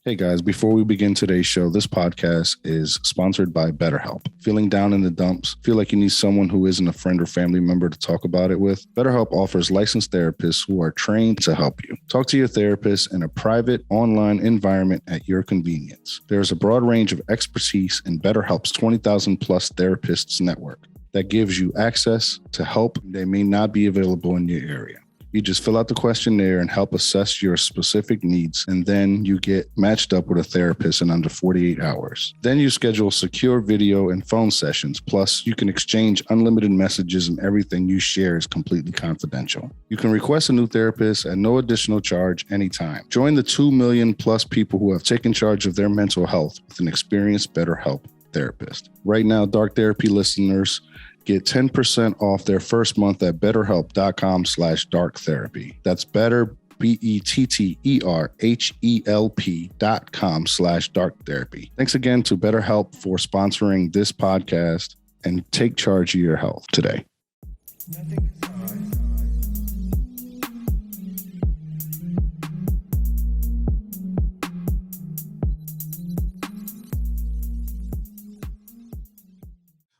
Hey guys, before we begin today's show, this podcast is sponsored by BetterHelp. Feeling down in the dumps? Feel like you need someone who isn't a friend or family member to talk about it with? BetterHelp offers licensed therapists who are trained to help you. Talk to your therapist in a private, online environment at your convenience. There is a broad range of expertise in BetterHelp's 20,000 plus therapists network that gives you access to help that may not be available in your area. You just fill out the questionnaire and help assess your specific needs, and then you get matched up with a therapist in under 48 hours. Then you schedule secure video and phone sessions. Plus, you can exchange unlimited messages, and everything you share is completely confidential. You can request a new therapist at no additional charge anytime. Join the 2 million plus people who have taken charge of their mental health with an experienced BetterHelp therapist. Right now, Dark Therapy listeners get 10% off their first month at betterhelp.com/darktherapy. That's better, BetterHelp.com/darktherapy. Thanks again to BetterHelp for sponsoring this podcast, and take charge of your health today.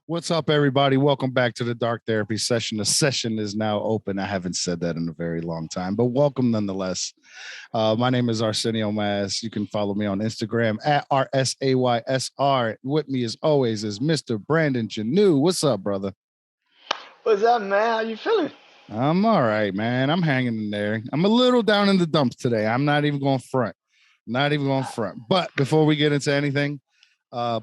What's up, everybody? Welcome back to the Dark Therapy session. The session is now open. I haven't said that in a very long time, but welcome nonetheless. My name is Arsenio Mas. You can follow me on Instagram at RSAYSR. With me, as always, is Mr. Brandon Janu. What's up, brother? What's up, man? How you feeling? I'm all right, man. I'm hanging in there. I'm a little down in the dumps today. I'm not even going front. But before we get into anything,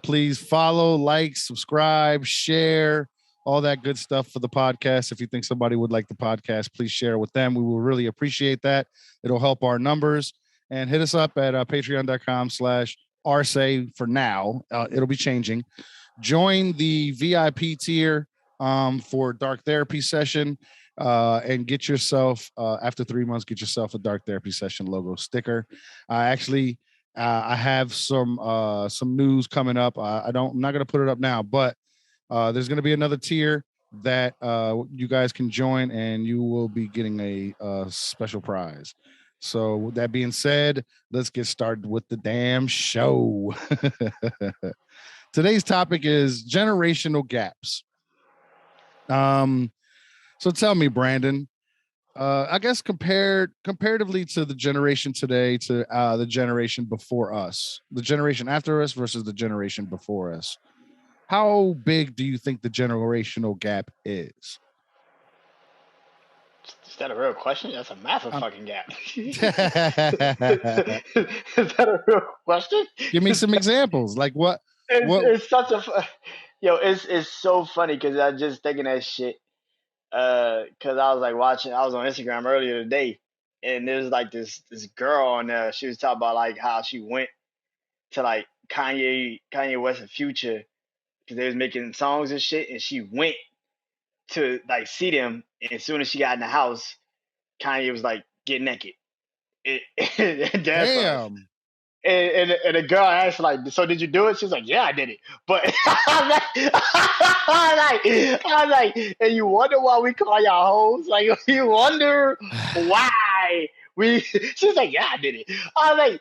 please follow, like, subscribe, share, all that good stuff for the podcast. If you think somebody would like the podcast, please share it with them. We will really appreciate that. It'll help our numbers. And hit us up at patreon.com/RSA for now. It'll be changing. Join the VIP tier for Dark Therapy session and get yourself, after 3 months, get yourself a Dark Therapy session logo sticker. I have some news coming up. I'm not going to put it up now, but there's going to be another tier that you guys can join, and you will be getting a special prize. So with that being said, let's get started with the damn show. Today's topic is generational gaps. So tell me, Brandon, I guess comparatively to the generation today to the generation before us, the generation after us versus the generation before us, how big do you think the generational gap is? Is that a real question? That's a massive fucking gap. Is Give that a real question? me some examples. Like what? It's such a it's so funny because I just thinking that shit. Because I was like watching, I was on Instagram earlier today, and there was like this girl on there. She was talking about like how she went to like Kanye West and Future because they was making songs and shit, and she went to like see them, and as soon as she got in the house, Kanye was like, "Get naked." Damn. And the girl asked like, "So did you do it?" She's like, "Yeah, I did it." But I was like, and you wonder why we call y'all hoes? Like, you wonder why we? She's like, "Yeah, I did it." I was like,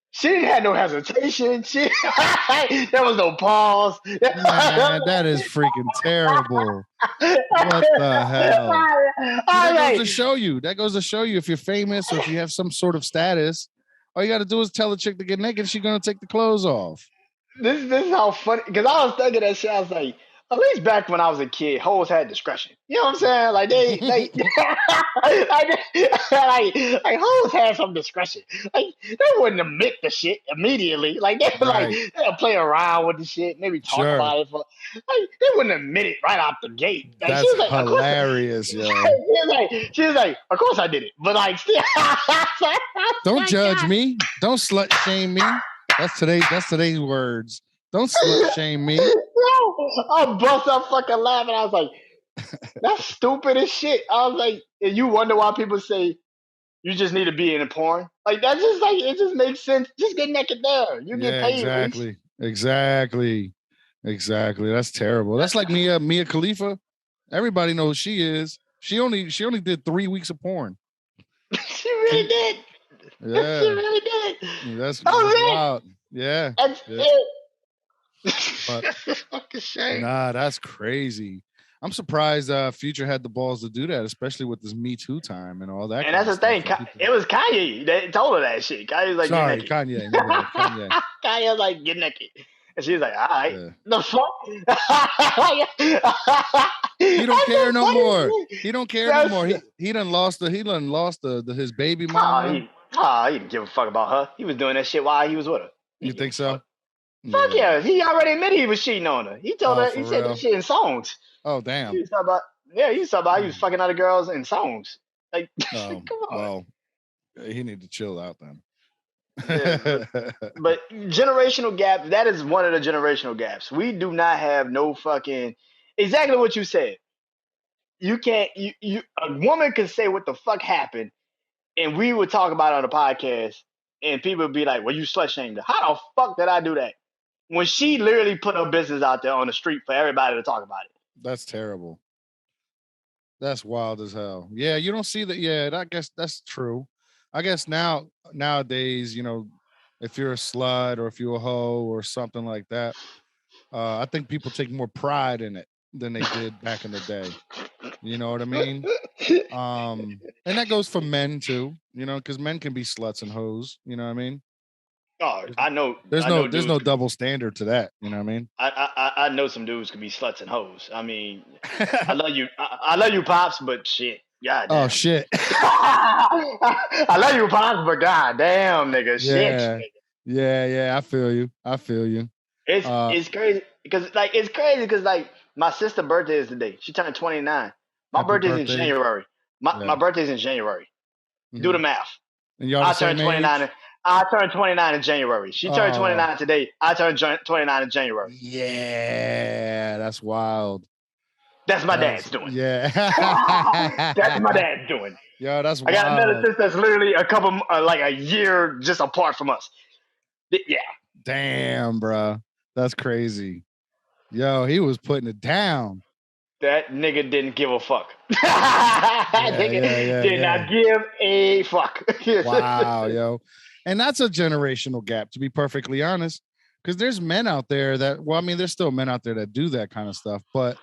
she didn't have no hesitation. There was no pause. Man, that is freaking terrible. What the hell? That goes to show you. That goes to show you if you're famous or if you have some sort of status, all you got to do is tell a chick to get naked. She's going to take the clothes off. This is how funny, because I was thinking that shit. I was like, at least back when I was a kid, hoes had discretion. You know what I'm saying? Like they like hoes had some discretion. Like they wouldn't admit the shit immediately. Like they were like they'll play around with the shit, maybe talk about it for like they wouldn't admit it right out the gate. Like, that's like, hilarious, yo. She was like, of course I did it, but like still, don't judge me. Don't slut shame me. That's today's words. Don't slut shame me. I bust up fucking laughing. I was like, that's stupid as shit. I was like, and you wonder why people say you just need to be in a porn. Like that's just like it just makes sense. Just get naked there. You get paid. Exactly. That's terrible. That's like Mia Khalifa. Everybody knows she is. She only did 3 weeks of porn. She really did. She Yeah. really did. That's That was it. wild. Yeah. That's Yeah. But it. Fucking shame. nah, that's crazy. I'm surprised Future had the balls to do that, especially with this Me Too time and all that And kind that's of the stuff. thing. It was Kanye that told her that shit. Kanye was like, get Sorry, naked. Kanye. My bad. Kanye. Kanye was like, get naked. And she was like, all right. Yeah. The fuck? He don't care no more. Shit. He don't care no more. He done lost the his baby mama. He didn't give a fuck about her. He was doing that shit while he was with her. You think so? Fuck yeah. He already admitted he was cheating on her. He told her, he said that shit in songs. Oh, damn. He was talking about, he was fucking other girls in songs. Like, come on. Well, he need to chill out then. Yeah, but generational gap, that is one of the generational gaps. We do not have no fucking, exactly what you said. You can't, a woman could say what the fuck happened, and we would talk about it on the podcast, and people would be like, well, you slut shamed her. How the fuck did I do that? When she literally put her business out there on the street for everybody to talk about it. That's terrible. That's wild as hell. Yeah, you don't see that. Yeah, I guess that's true. I guess nowadays, if you're a slut or if you're a hoe or something like that, I think people take more pride in it than they did back in the day. You know what I mean? And that goes for men too, because men can be sluts and hoes. You know what I mean? Oh, I know. There's no double standard to that. You know what I mean? I know some dudes can be sluts and hoes. I mean, I love you. I love you, pops, but shit. God damn. Oh shit. I love you, pops, but god damn, nigga. Yeah. Shit. Yeah. I feel you. It's crazy because my sister's birthday is today. She turned 29. My birthday's in January. My birthday's in January. Mm-hmm. Do the math. And y'all I turned 29. I turned 29 in January. She turned 29 today. I turned 29 in January. Yeah, that's wild. That's my dad's doing. Yeah. That's my dad's doing. Yeah, that's wild. I got another sister that's literally a year just apart from us. Yeah. Damn, bro. That's crazy. Yo, he was putting it down. That nigga didn't give a fuck. Nigga did not give a fuck. Wow, yo. And that's a generational gap, to be perfectly honest. Because there's men out there there's still men out there that do that kind of stuff. But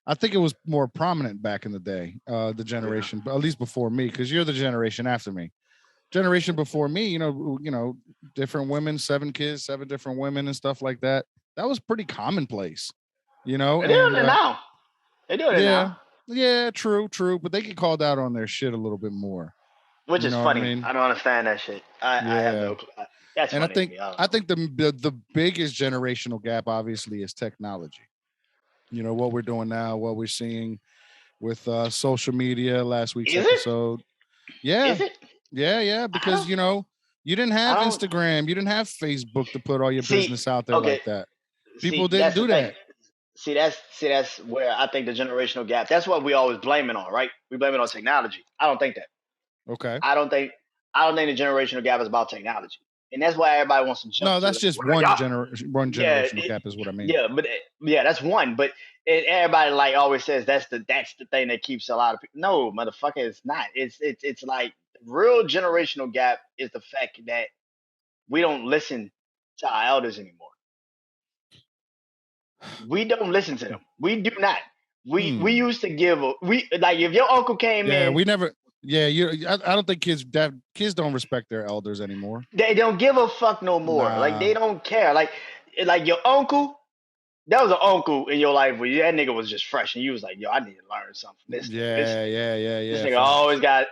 I think it was more prominent back in the day, the generation, at least before me, because you're the generation after me. Generation before me, different women, 7 kids, 7 different women and stuff like that. That was pretty commonplace, They're doing it now. They're doing it now. Yeah, true. But they get called out on their shit a little bit more. Which is funny. I don't understand that shit. I have no clue. That's and funny. I think the biggest generational gap obviously is technology. What we're doing now, what we're seeing with social media, last week's episode. Yeah. Is it? Yeah, because you didn't have Instagram, you didn't have Facebook to put all your business out there like that. People didn't do that. See, that's where I think the generational gap. That's what we always blame it on, right? We blame it on technology. I don't think that. Okay. I don't think the generational gap is about technology, and that's why everybody wants to jump. No, that's just one generational gap is what I mean. Yeah, but that's one. But everybody always says that's the thing that keeps a lot of people. No, motherfucker, it's not. It's like the real generational gap is the fact that we don't listen to our elders anymore. We don't listen to them. We do not. We used to give if your uncle came in. Yeah, we never. Yeah, I don't think kids don't respect their elders anymore. They don't give a fuck no more. Nah. They don't care. Like your uncle. That was an uncle in your life where that nigga was just fresh and you was like, yo, I need to learn something from this. Yeah. This nigga always got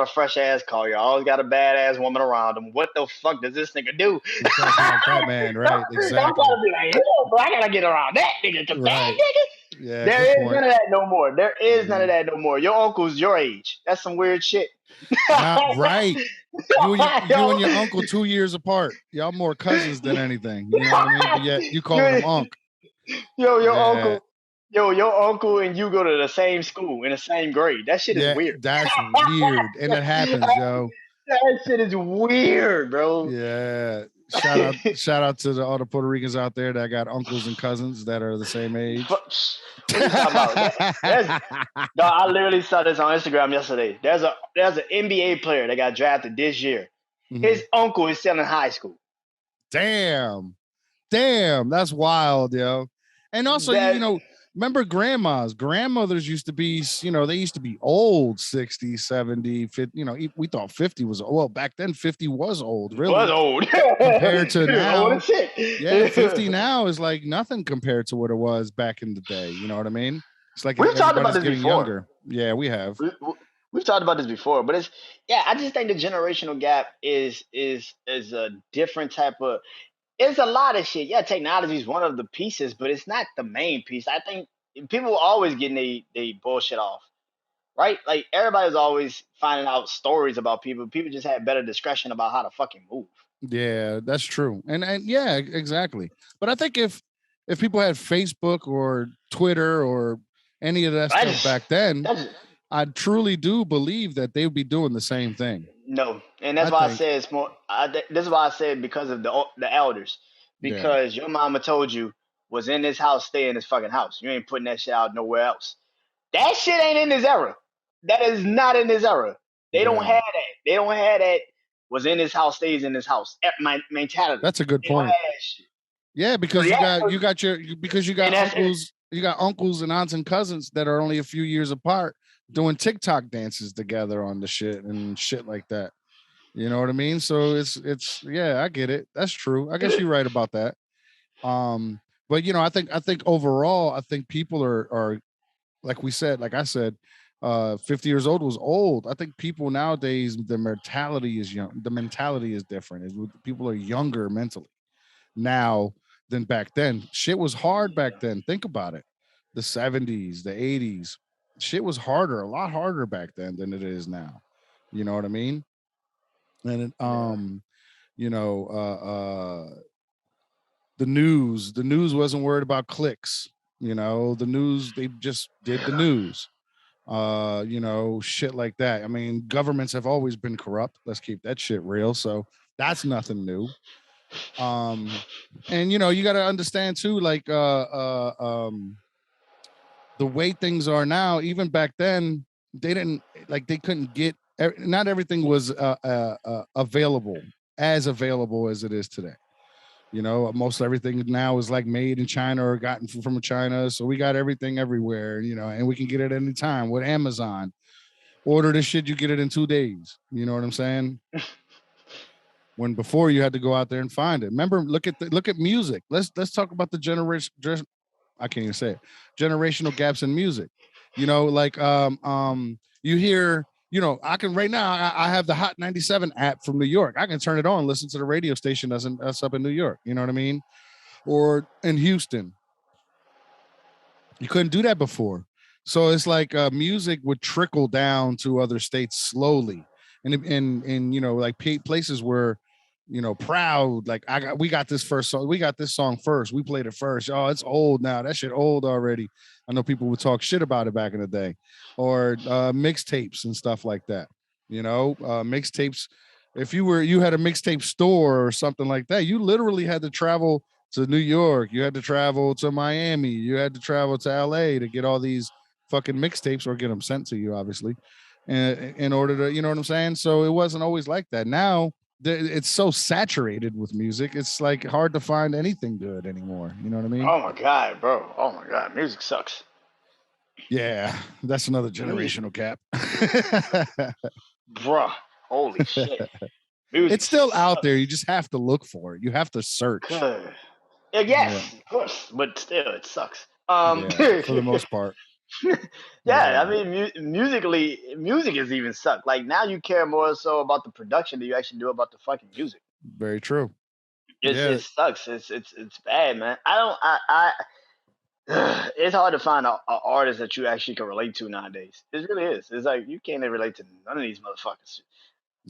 a fresh ass car. You always got a badass woman around him. What the fuck does this nigga do? Exactly like that man, right? Exactly. I'm gonna be like, bro, I gotta get around that nigga. That nigga. Yeah, there is none of that no more. There is none of that no more. Your uncle's your age. That's some weird shit. Not right. You and your uncle 2 years apart. Y'all more cousins than anything. You know what I mean? But yet you call him Unc. Your uncle and you go to the same school in the same grade. That shit is weird. That's weird. And it happens, yo. That shit is weird, bro. Yeah. Shout out to all the Puerto Ricans out there that got uncles and cousins that are the same age. What are you talking about? No, I literally saw this on Instagram yesterday. There's an NBA player that got drafted this year His uncle is still in high school. Damn, that's wild, yo. And also, That remember grandmothers used to be, they used to be old, 60, 70, 50, we thought 50 was, well, back then 50 was old, was really, old. compared to Old now. as shit. Yeah, 50 now is like nothing compared to what it was back in the day. You know what I mean? It's like We've talked about everybody's this getting before. younger. Yeah, we have. We've talked about this before, but I just think the generational gap is a different type of. It's a lot of shit. Yeah, technology is one of the pieces, but it's not the main piece. I think people are always getting they bullshit off, right? Like everybody's always finding out stories about people. People just have better discretion about how to fucking move. Yeah, that's true. And yeah, exactly. But I think if people had Facebook or Twitter or any of that stuff back then, That's I truly do believe that they would be doing the same thing. no, and that's I why I think. said it's more. This is why I said because of the elders, Yeah. because your mama told you was in this house, stay in this fucking house. You ain't putting that shit out nowhere else. That shit ain't in this era. That is not in this era. They don't Yeah. have that. They don't have that. Was in this house, stays in this house. My mentality. That's a good They don't have point. that shit. Yeah, So because yeah, you and got that's uncles and aunts and cousins that are only a few years apart doing TikTok dances together on the shit and shit like that. You know what I mean? So it's yeah, I get it. That's true. I guess you're right about that. Um, but I think overall, I think people are like we said, like I said, 50 years old was old. I think people nowadays, the mentality is young. The mentality is different. People are younger mentally now than back then. Shit was hard back then. Think about it. The 70s, the 80s. Shit was harder, a lot harder back then than it is now. You know what I mean? And yeah. you know, the news wasn't worried about clicks. The news, they just did the news. Shit like that. I mean, governments have always been corrupt. Let's keep that shit real. So that's nothing new. Um, and you got to understand too, like the way things are now. Even back then, they couldn't get. Not everything was available as it is today. Most everything now is like made in China or gotten from China, so we got everything everywhere. And we can get it anytime with Amazon. Order this shit, you get it in 2 days. You know what I'm saying? When before you had to go out there and find it. Remember, look at music. Let's talk about the generation. I can't even say it. Generational gaps in music. Like you hear. I can right now. I have the Hot 97 app from New York. I can turn it on, listen to the radio station that's up in New York. You know what I mean? Or in Houston. You couldn't do that before. So it's like music would trickle down to other states slowly, and like places where proud, like we got this first song, we got this song first, we played it first. Oh, it's old now. That shit old already. I know people would talk shit about it back in the day, or mixtapes and stuff like that. Mixtapes. If you had a mixtape store or something like that, you literally had to travel to New York, you had to travel to Miami, you had to travel to LA to get all these fucking mixtapes or get them sent to you, obviously, in order to, you know what I'm saying? So it wasn't always like that. Now it's so saturated with music, it's like hard to find anything good anymore. You know what I mean? Oh my god, bro. Oh my god, music sucks. Yeah, that's another Music, generational gap. bruh. Holy shit. Music It's still out there. sucks. You just have to look for it. You have to search. Good. Yeah, Yeah. yes, of course, but still, it sucks. Yeah. For the most part. Yeah, I Yeah. mean, musically, music is even suck. Like now, you care more so about the production than you actually do about the fucking music. Very true. It Yeah. sucks. It's bad, man. I don't. It's hard to find a artist that you actually can relate to nowadays. It really is. It's like you can't even relate to none of these motherfuckers.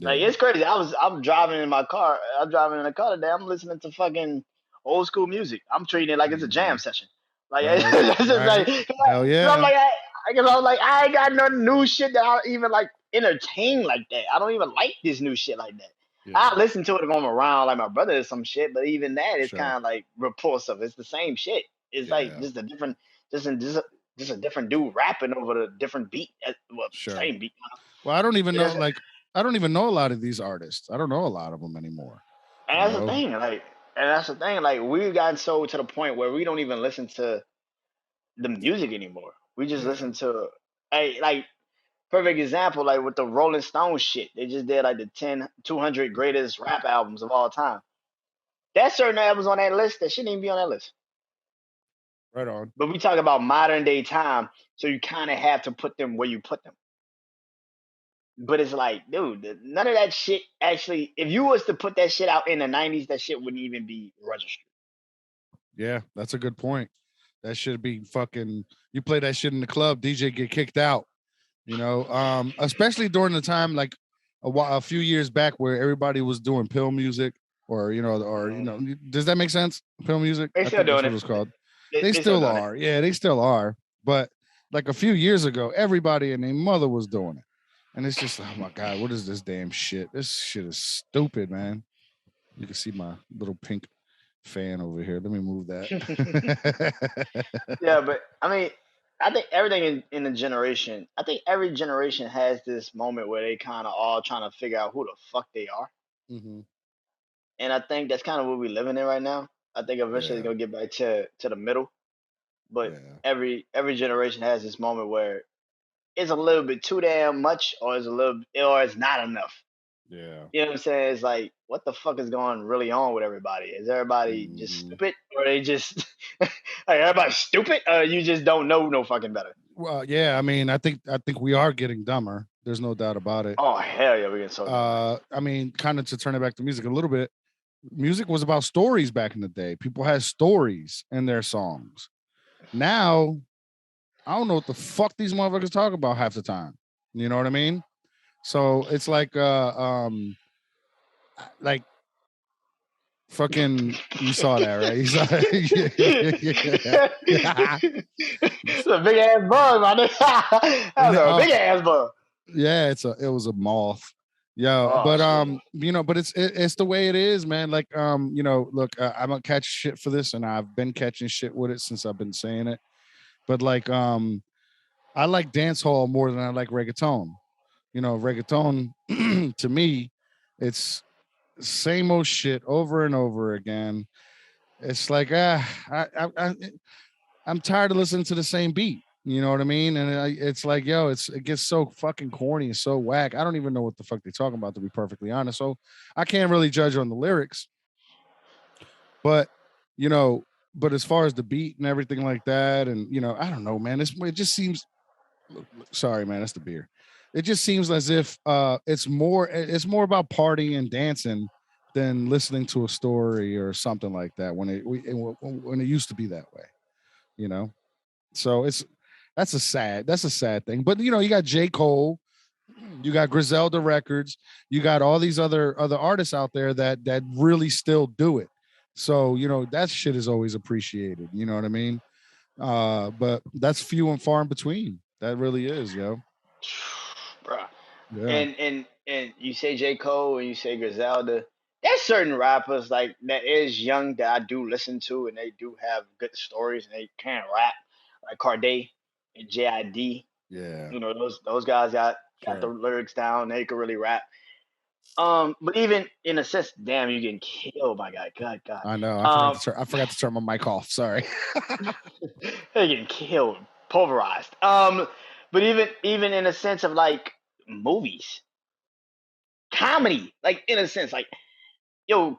Like Yeah. it's crazy. I'm driving in my car. I'm driving in a car today. I'm listening to fucking old school music. I'm treating it like it's a jam Mhm. session. Like it's Right. just like, Right. Hell I'm yeah. like, I'm like, I ain't got no new shit that I even like entertain like that. I don't even like this new shit like that. I Yeah. listen to it when I'm around, like my brother or some shit. But even that is Sure. kind of like repulsive. It's the same shit. It's like Yeah. just a different dude rapping over the different beat. Well, Sure. same beat. Well, I don't even know. It's, Like, I don't even know a lot of these artists. I don't know a lot of them anymore. And You that's the know? thing, like, we've gotten so to the point where we don't even listen to the music anymore. We just Yeah. listen to, hey, like, perfect example, like with the Rolling Stones shit. They just did like the 200 greatest rap albums of all time. That certain albums on that list that shouldn't even be on that list. Right on. But we talk about modern day time, so you kind of have to put them where you put them. But it's like, dude, none of that shit actually. If you was to put that shit out in the '90s, that shit wouldn't even be registered. Yeah, that's a good point. That should be fucking. You play that shit in the club, DJ get kicked out. You know, especially during the time like a few years back where everybody was doing pill music, or does that make sense? Pill music, They I still think that's doing what it. it's called. They, They they still still doing it. are. Yeah, they still are. But like a few years ago, everybody and their mother was doing it. And it's just, oh my God, what is this damn shit? This shit is stupid, man. You can see my little pink fan over here. Let me move that. Yeah, but I mean, I think everything in the generation. I think every generation has this moment where they kind of all trying to figure out who the fuck they are, Hmm. and I think that's kind of what we're living in right now. I think eventually it's Yeah, gonna get back to the middle, but yeah, every generation has this moment where it's a little bit too damn much, or it's not enough. yeah. You know what I'm saying? It's like, what the fuck is going really on with everybody? Is everybody just Hmm. stupid, or they just like everybody's stupid? Or you just don't know no fucking better? Well, yeah. I mean, I think we are getting dumber. There's no doubt about it. Oh hell yeah, we're getting so dumb. I mean, kind of to turn it back to music a little bit. Music was about stories back in the day. People had stories in their songs. Now, I don't know what the fuck these motherfuckers talk about half the time. You know what I mean? So it's like fucking. You saw that, right? You saw that. Yeah. It's a big ass bug, my nigga. That was a Uh, big ass bug. yeah, it was a moth. Yeah, Oh but shit. but it's the way it is, man. Like look, I'm gonna catch shit for this, and I've been catching shit with it since I've been saying it. But like, I like dance hall more than I like reggaeton. Reggaeton to me, it's same old shit over and over again. It's like I'm tired of listening to the same beat. You know what I mean? And it's like, yo, it gets so fucking corny and so whack. I don't even know what the fuck they're talking about, to be perfectly honest. So I can't really judge on the lyrics, but you know, but as far as the beat and everything like that, and I don't know, man. It just seems. Sorry, man, that's the beer. It just seems as if it's more about partying and dancing than listening to a story or something like that. When it used to be that way, you know. So that's a sad thing. But you got J. Cole, you got Griselda Records, you got all these other artists out there that really still do it. So that shit is always appreciated. You know what I mean? But that's few and far in between. That really is, yo. Bruh. Yeah. And you say J. Cole and you say Griselda. There's certain rappers like that is young that I do listen to and they do have good stories and they can rap. Like Corday and JID. Yeah. Those guys got the Sure. lyrics down, they could really rap. But even in a sense, damn, you getting killed, my guy. God, God. I know. Um, I forgot to turn my mic off. Sorry. they're getting killed, pulverized. But even in a sense of like movies, comedy, like in a sense, like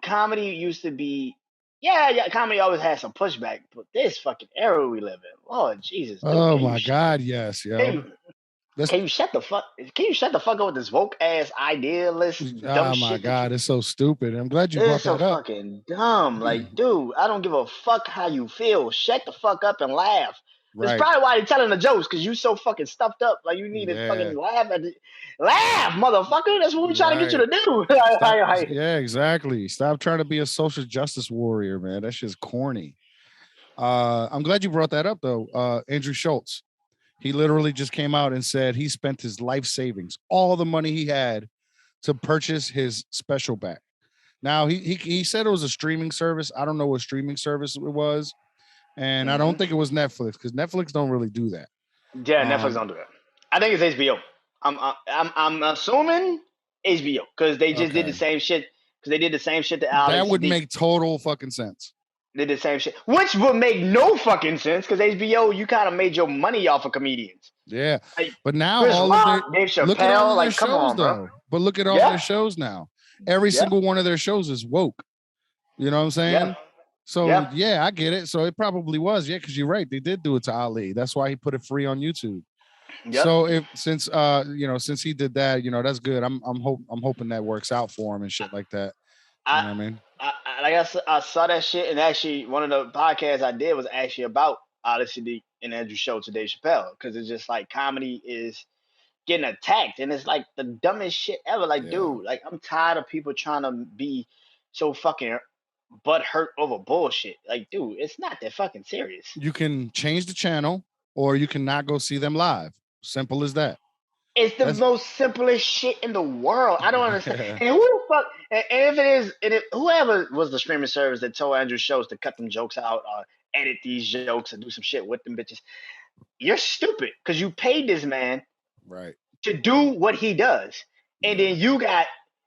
comedy used to be, yeah, comedy always had some pushback, but this fucking era we live in, Lord Jesus, dude, Oh my God. Yes, can yo. you That's can you shut the fuck? Can you shut the fuck up with this woke ass idealist dumb oh my shit that God. you? It's so stupid. I'm glad you brought It's so that up. fucking dumb. Like, dude, I don't give a fuck how you feel. Shut the fuck up and laugh. That's Right. probably why you're telling the jokes, because you so fucking stuffed up. Like, you need to Yeah. fucking laugh at it. Laugh, motherfucker. That's what we're trying to get you Right. to do. Stop. Yeah, exactly. Stop trying to be a social justice warrior, man. That shit's corny. I'm glad you brought that up though. Andrew Schultz. He literally just came out and said he spent his life savings, all the money he had, to purchase his special back. Now he said it was a streaming service. I don't know what streaming service it was, and I don't Hmm. think it was Netflix because Netflix don't really do that. Yeah, Netflix Um, don't do that. I think it's HBO. I'm assuming. HBO, because they just did the Okay. same shit. Because they did the same shit to Alex. That would make total fucking sense. They did the same shit, which would make no fucking sense. Because HBO, you kind of made your money off of comedians. Yeah. Like But now Chris all of their Rock, Dave look at all Chappelle. of their Like, come shows on, bro. though. But look at all of Yeah, their shows now. Every yeah, single one of their shows is woke. You know what I'm saying? yeah, So yeah, yeah, I get it. So it probably was, yeah, because you're right. They did do it to Ali. That's why he put it free on YouTube. yep. So since he did that, that's good. I'm hoping that works out for him and shit like that. You I, know what I mean? I saw that shit, and actually, one of the podcasts I did was actually about Odyssey and Andrew Schultz and Dave Chappelle, because it's just like comedy is getting attacked, and it's like the dumbest shit ever. Like, Yeah. dude, like I'm tired of people trying to be so fucking butt hurt over bullshit. Like, dude, it's not that fucking serious. You can change the channel or you can not go see them live. Simple as that. It's the That's most simplest shit in the world. I don't understand. And who the fuck? And if it is, whoever was the streaming service that told Andrew Schultz to cut them jokes out, or edit these jokes, and do some shit with them bitches, you're stupid because you paid this man right. to do what he does, and Yeah. then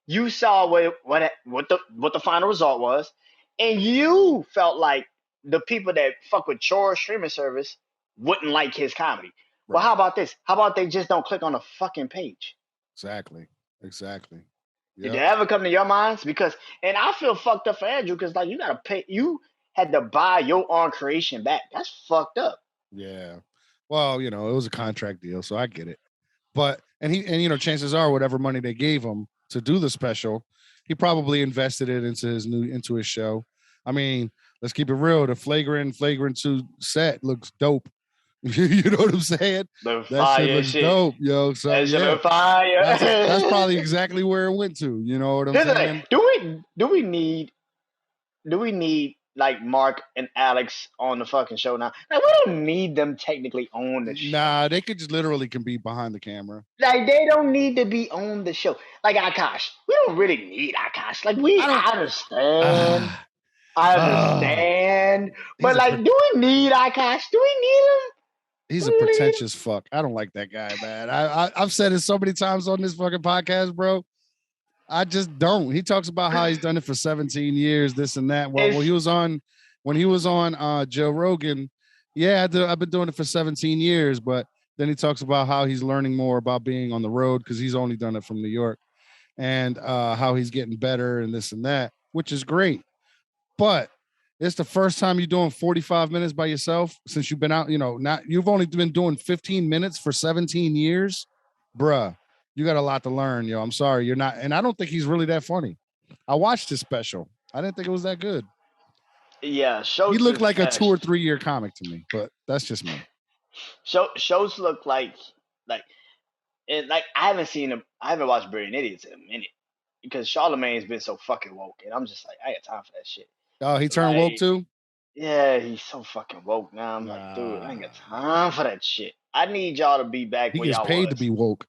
you saw what the final result was, and you felt like the people that fuck with your streaming service wouldn't like his comedy. Well, Right. how about this? How about they just don't click on the fucking page? Exactly. Did Yep. that ever come to your minds? Because, and I feel fucked up for Andrew because like you gotta pay, you had to buy your own creation back. That's fucked up. Yeah. Well, it was a contract deal, so I get it. But chances are whatever money they gave him to do the special, he probably invested it into his show. I mean, let's keep it real. The Flagrant 2 set looks dope. You know what I'm saying? The That shit fire looks shit. dope, yo. So That shit yeah, look fire. that's probably exactly where it went to. You know what I'm Here's the thing. saying? Do we need like Mark and Alex on the fucking show now? Like we don't need them technically on the show. Nah, they could just literally can be behind the camera. Like they don't need to be on the show. Like Akash, we don't really need Akash. Like I don't. I understand. I Ah, understand. he's But a like, do we need Akash? Do we need him? he's Do a we need him? pretentious fuck. I don't like that guy, man. I've said it so many times on this fucking podcast, bro. I just don't. He talks about how he's done it for 17 years, this and that. Well, It's when he was on Joe Rogan, yeah, I've been doing it for 17 years, but then he talks about how he's learning more about being on the road because he's only done it from New York, and how he's getting better and this and that, which is great. But it's the first time you're doing 45 minutes by yourself since you've been out, not you've only been doing 15 minutes for 17 years, bruh. You got a lot to learn, yo. I'm sorry, you're not, and I don't think he's really that funny. I watched his special. I didn't think it was that good. yeah. He Schultz looked is like a 2 or 3 year comic to me, but that's just me. Schultz look like and like I haven't seen him. I haven't watched Brilliant Idiots in a minute because Charlemagne's been so fucking woke, and I'm just like I got time for that shit. Oh, he turned woke Like, too. yeah, he's so fucking woke now. I'm like, dude, I ain't got time for that shit. I need y'all to be back He where gets y'all paid was. to be woke.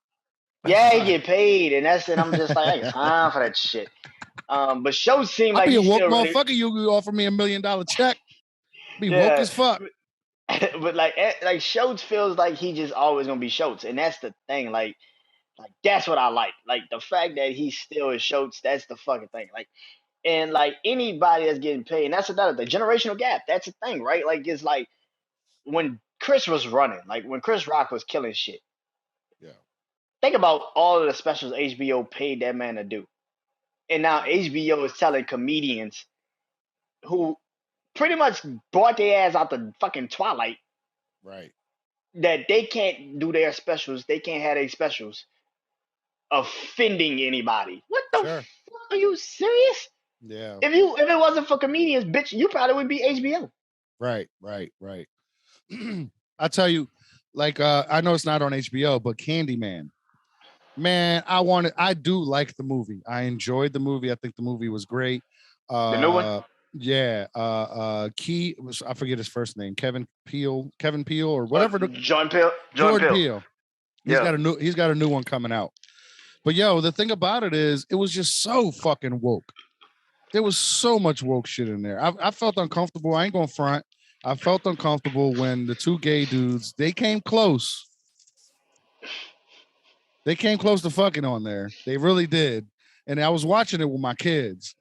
Yeah, he get paid, and I'm just like, I ain't got time for that shit. But Schultz seemed I'll like be a he's woke still ready. motherfucker. You offer me $1 million check. Be woke Yeah, as fuck. but like Schultz feels like he just always gonna be Schultz, and that's the thing. Like that's what I like. Like the fact that he still is Schultz. That's the fucking thing. Like and like anybody that's getting paid, and that's another the generational gap. That's the thing, right? Like it's like when Chris was running, like when Chris Rock was killing shit. Yeah. Think about all of the specials HBO paid that man to do, and now HBO is telling comedians who pretty much brought their ass out the fucking twilight Right. that they can't do their specials. They can't have their specials offending anybody. What the Sure. fuck? Are you serious? Yeah. If it wasn't for comedians, bitch, you probably would be HBO. Right. I tell you, like I know it's not on HBO, but Candyman. Man, I do like the movie. I enjoyed the movie. I think the movie was great. The new one? Yeah. Key was, I forget his first name, Kevin Peele or whatever. Jordan Peele. Jordan Peele. He's Yeah. got a new one coming out. But yo, the thing about it is it was just so fucking woke. There was so much woke shit in there. I felt uncomfortable. I ain't gonna front. I felt uncomfortable when the two gay dudes, they came close. They came close to fucking on there. They really did. And I was watching it with my kids.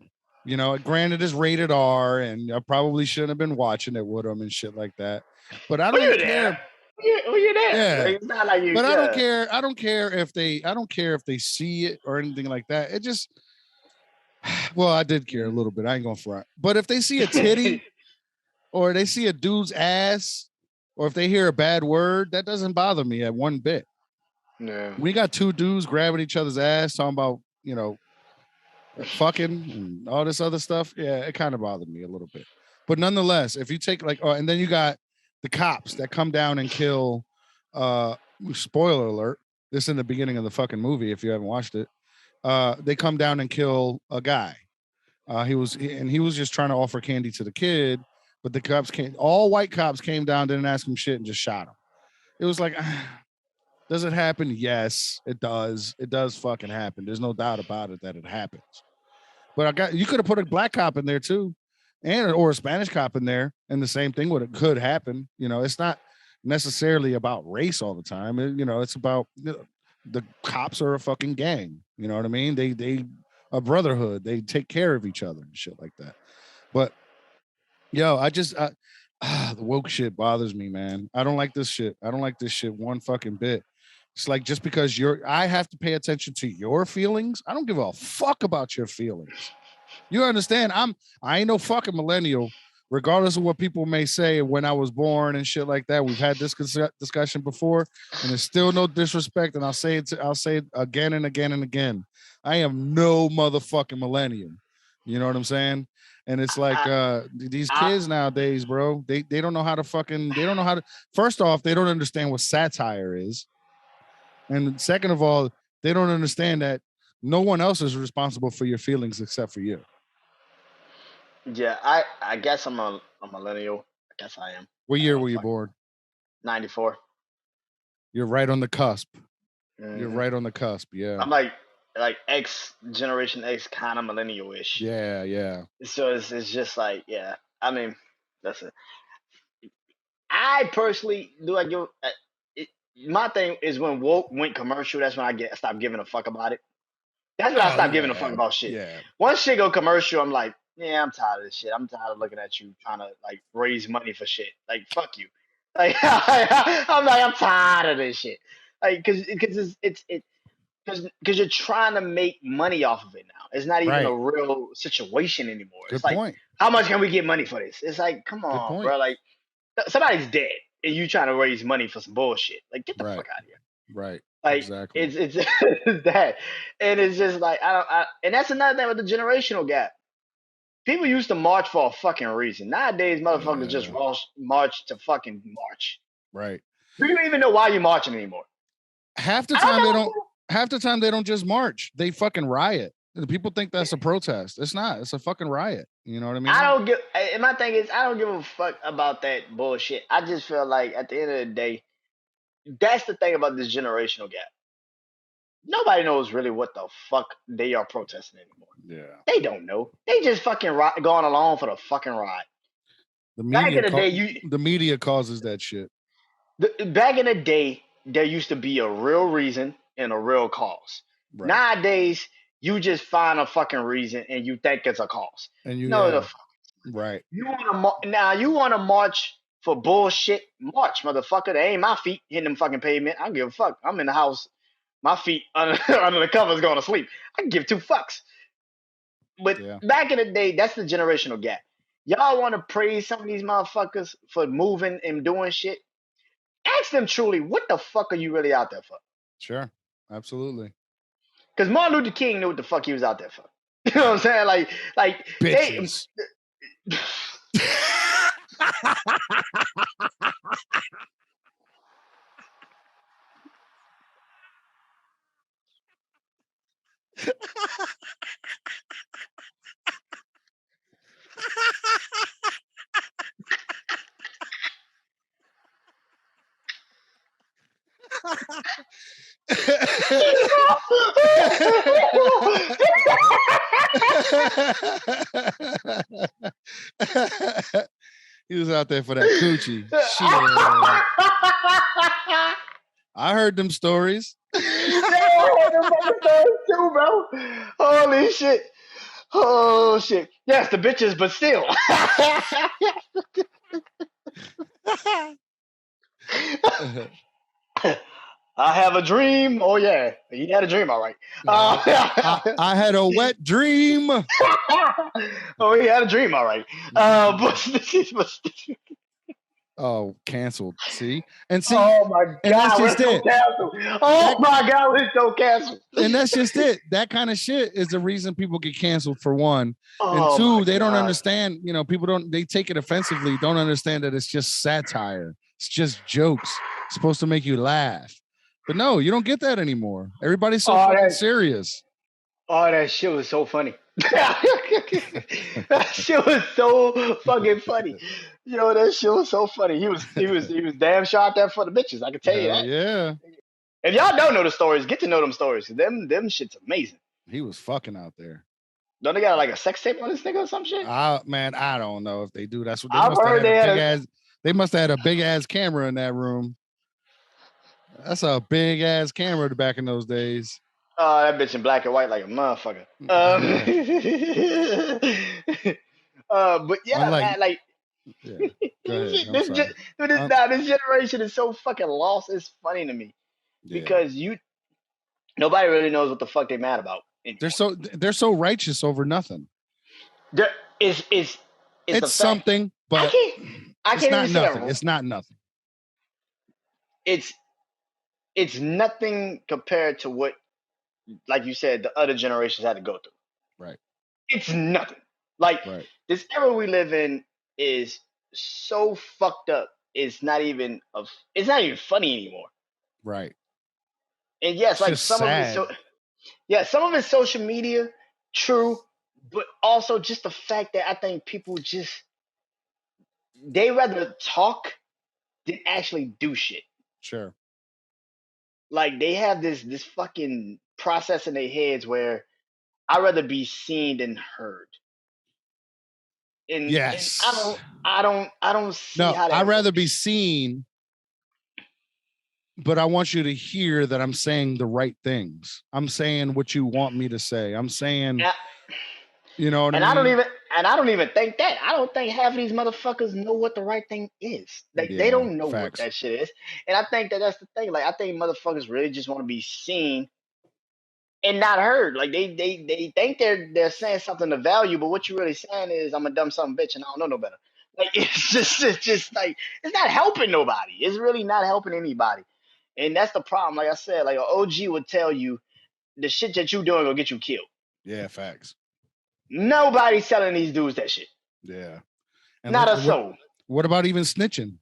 You know, granted, it's rated R, and I probably shouldn't have been watching it with them and shit like that. But I Well, don't you there? care. You there? Yeah. Like, it's not like you. But I don't Yeah. care. I don't care if they see it or anything like that. It just, well, I did care a little bit. I ain't gonna front. But if they see a titty or they see a dude's ass or if they hear a bad word, that doesn't bother me at one bit. Yeah. We got two dudes grabbing each other's ass, talking about, you know, fucking and all this other stuff. Yeah, it kind of bothered me a little bit. But nonetheless, if you take like, and then you got the cops that come down and kill, spoiler alert, this in the beginning of the fucking movie, if you haven't watched it, they come down and kill a guy. He was just trying to offer candy to the kid, but the cops came, all white cops came down, didn't ask him shit and just shot him. It was like, does it happen? Yes, it does. It does fucking happen. There's no doubt about it that it happens. But you could have put a black cop in there too, or a Spanish cop in there, and the same thing could happen. You know, it's not necessarily about race all the time. You know, it's about the cops are a fucking gang. You know what I mean? They a brotherhood. They take care of each other and shit like that. But the woke shit bothers me, man. I don't like this shit. I don't like this shit one fucking bit. It's like, just because I have to pay attention to your feelings. I don't give a fuck about your feelings. You understand? I ain't no fucking millennial, regardless of what people may say when I was born and shit like that. We've had this discussion before, and there's still no disrespect. And I'll say it again and again and again. I am no motherfucking millennial. You know what I'm saying? And it's like these kids nowadays, bro, they don't know how to first off, they don't understand what satire is. And second of all, they don't understand that no one else is responsible for your feelings except for you. Yeah, I guess I'm a millennial. I guess I am. What year were you born? 94. You're right on the cusp. Mhm. You're right on the cusp. Yeah. I'm like X generation X kind of millennial-ish. Yeah, yeah. So it's just like, yeah. I mean, that's it. I personally do. I give my thing is when woke went commercial. That's when I stopped giving a fuck about it. That's when I stopped giving a fuck about shit. Yeah. Once shit go commercial, I'm like, yeah, I'm tired of this shit. I'm tired of looking at you trying to like raise money for shit. Like, fuck you. Like, I'm tired of this shit. Like, because because you're trying to make money off of it now. It's not even Right. a real situation anymore. Good It's like, point. how much can we get money for this? It's like, come on, point. bro. Like, somebody's dead and you trying to raise money for some bullshit. Like, get the Right. fuck out of here. Right. Like, Exactly. it's that, and it's just like and that's another thing with the generational gap. People used to march for a fucking reason. Nowadays, motherfuckers just march to fucking march. Right. Do you even know why you're marching anymore? Half the I don't time they know. don't. Half the time they don't just march. They fucking riot. And people think that's a protest. It's not. It's a fucking riot. You know what I mean? I don't give. And my thing is, I don't give a fuck about that bullshit. I just feel like at the end of the day, that's the thing about this generational gap. Nobody knows really what the fuck they are protesting anymore. Yeah. They don't know. They just fucking going along for the fucking ride. The Back media. in the day, the media causes that shit. Back in the day, there used to be a real reason and a real cause. Right. Nowadays, you just find a fucking reason and you think it's a cause. And you No, know. Right. You want to march for bullshit? March, motherfucker. They ain't my feet hitting them fucking pavement. I don't give a fuck. I'm in the house. My feet under the covers going to sleep. I can give two fucks. But back in the day, that's the generational gap. Y'all want to praise some of these motherfuckers for moving and doing shit? Ask them truly, what the fuck are you really out there for? Sure. Absolutely. Because Martin Luther King knew what the fuck he was out there for. You know what I'm saying? Like bitches. He was out there for that coochie. Shit. I heard them stories. They stories too, bro. Holy shit. Oh shit. Yes, the bitches, but still. I have a dream. Oh yeah, he had a dream, all right. I had a wet dream. Oh, he had a dream, all right. But Oh, canceled. See? And see, oh my and that's god, we're just so it. canceled. Oh my god, we're so canceled. And that's just it. That kind of shit is the reason people get canceled, for one. And Oh two, my they don't god. understand, people don't, they take it offensively, don't understand that it's just satire. It's just jokes. It's supposed to make you laugh. But no, you don't get that anymore. Everybody's so fucking serious. Oh, that shit was so funny. That shit was so fucking funny. That shit was so funny. He was damn sharp there for the bitches. I can tell you Hell that. yeah. If y'all don't know the stories, get to know them stories. Them shit's amazing. He was fucking out there. Don't they got like a sex tape on this nigga or some shit? Man, I don't know if they do. That's what they I've must have heard had they a had big ass. They must have had a big ass camera in that room. That's a big ass camera back in those days. Oh, that bitch in black and white like a motherfucker. But yeah, Unlike, man, like yeah. Go ahead. I'm this, sorry. this generation is so fucking lost. It's funny to me Yeah. because nobody really knows what the fuck they mad about anymore. They're so righteous over nothing. There is It's the fact, something, but I can't not even say nothing. that. It's not nothing. It's nothing compared to what, like you said, the other generations had to go through. Right. It's nothing. Like this era we live in is so fucked up. It's not even funny anymore. Right. And yes, It's like just sad. Some of it's social media, true, but also just the fact that I think people they rather talk than actually do shit. Sure. Like they have this fucking process in their heads where I'd rather be seen than heard. And yes. And I don't see how that I'd rather works. be seen, but I want you to hear that I'm saying the right things. I'm saying what you want me to say. I'm saying, you know what I mean? I don't even think that. I don't think half of these motherfuckers know what the right thing is. Like they don't know what that shit is. And I think that's the thing. Like I think motherfuckers really just want to be seen and not heard. Like they think they're saying something of value, but what you're really saying is I'm a dumb son of a bitch and I don't know no better. Like it's just like it's not helping nobody. It's really not helping anybody. And that's the problem. Like I said, like an OG would tell you the shit that you doing will get you killed. Yeah, facts. Nobody's telling these dudes that shit. Yeah. And not a soul. What about even snitching?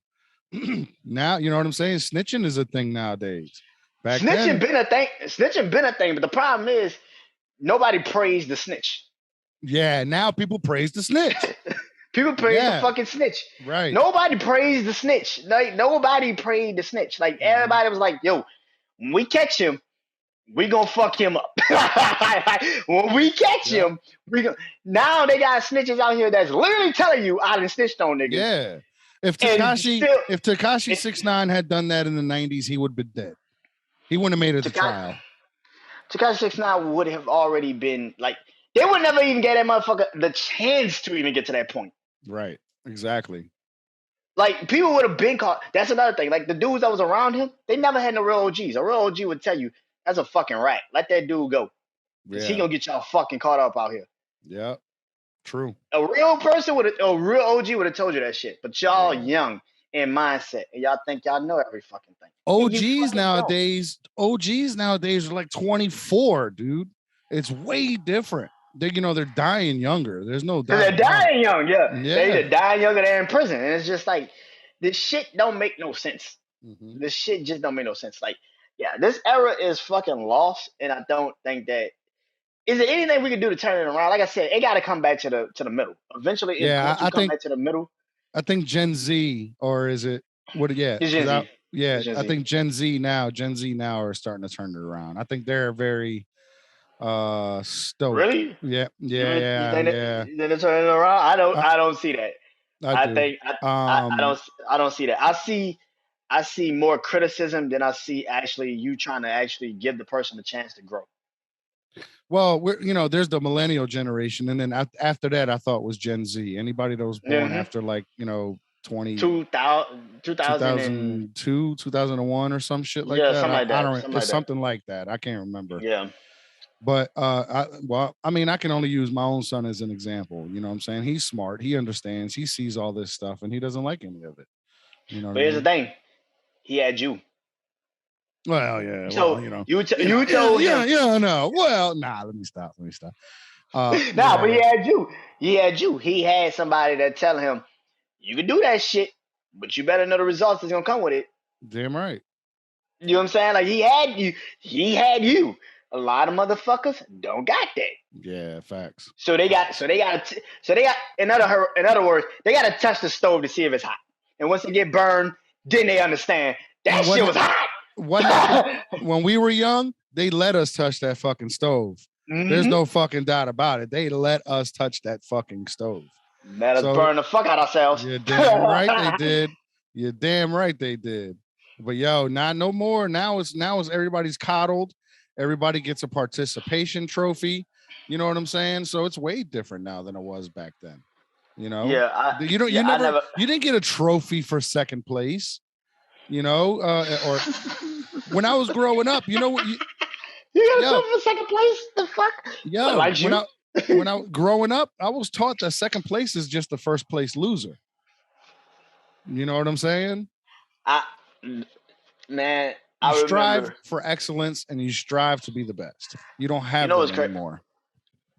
Now, you know what I'm saying? Snitching is a thing nowadays. Snitching been a thing. Snitching been a thing, but the problem is nobody praised the snitch. Yeah, now people praise the snitch. People praise the fucking snitch. Right. Nobody praised the snitch. Like nobody praised the snitch. Like everybody was like, yo, when we catch him, we gonna fuck him up. When we catch him, now they got snitches out here that's literally telling you I done snitched on niggas. Yeah. If Tekashi 6ix9ine had done that in the 90s, he would have been dead. He wouldn't have made it to trial. Tekashi 6ix9ine would have already been like, they would never even get that motherfucker the chance to even get to that point. Right. Exactly. Like people would have been caught. That's another thing. Like the dudes that was around him, they never had no real OGs. A real OG would tell you, that's a fucking rat. Let that dude go. Cause he gonna get y'all fucking caught up out here. Yeah. True. A real real OG would have told you that shit. But y'all young in mindset. And y'all think y'all know every fucking thing. OGs nowadays are like 24, dude. It's way different. They're dying younger. There's no doubt. They're dying young, They're dying younger. They're in prison. And it's just like this shit don't make no sense. Mm-hmm. This shit just don't make no sense. Like, yeah, this era is fucking lost, and I don't think that is there anything we can do to turn it around. Like I said, it got to come back to the middle. Eventually, I think back to the middle. I think Gen Z, or is it what? Yeah, Gen Z. I think Gen Z now are starting to turn it around. I think they're very stoked. Really? Yeah. They're turning it around. I don't see that. I don't see that. I see more criticism than I see actually you trying to actually give the person a chance to grow. Well, there's the millennial generation, and then after that, I thought was Gen Z. Anybody that was born after 20, 2000 and 2002, 2001 or some shit like yeah, that. something like I that. don't. Something It's like that. something like that. I can't remember. Yeah. But I mean, I can only use my own son as an example. You know what I'm saying? He's smart. He understands. He sees all this stuff, and he doesn't like any of it. You know what But I here's the mean? thing. He had you. Well, yeah. So Well, you told him. yeah. No. Well, nah. Let me stop. Nah, but he Yeah. had you. He had you. He had somebody that telling him, you can do that shit, but you better know the results that's gonna come with it. Damn right. You know what I'm saying? Like he had you. He had you. A lot of motherfuckers don't got that. Yeah. Facts. So they got. In other words, they got to touch the stove to see if it's hot. And once they get burned, then they understand that shit was hot. What happened when we were young? They let us touch that fucking stove. Mm-hmm. There's no fucking doubt about it. They let us touch that fucking stove. Let us burn the fuck out ourselves. You're damn right they did. You're damn right they did. But yo, not no more. Now it's everybody's coddled. Everybody gets a participation trophy. You know what I'm saying? So it's way different now than it was back then. You know? Yeah. You didn't get a trophy for second place. You know, or when I was growing up, you know what? You got a trophy for second place? The fuck? Yo, when I growing up, I was taught that second place is just the first place loser. You know what I'm saying? You strive for excellence and you strive to be the best. You don't have that anymore.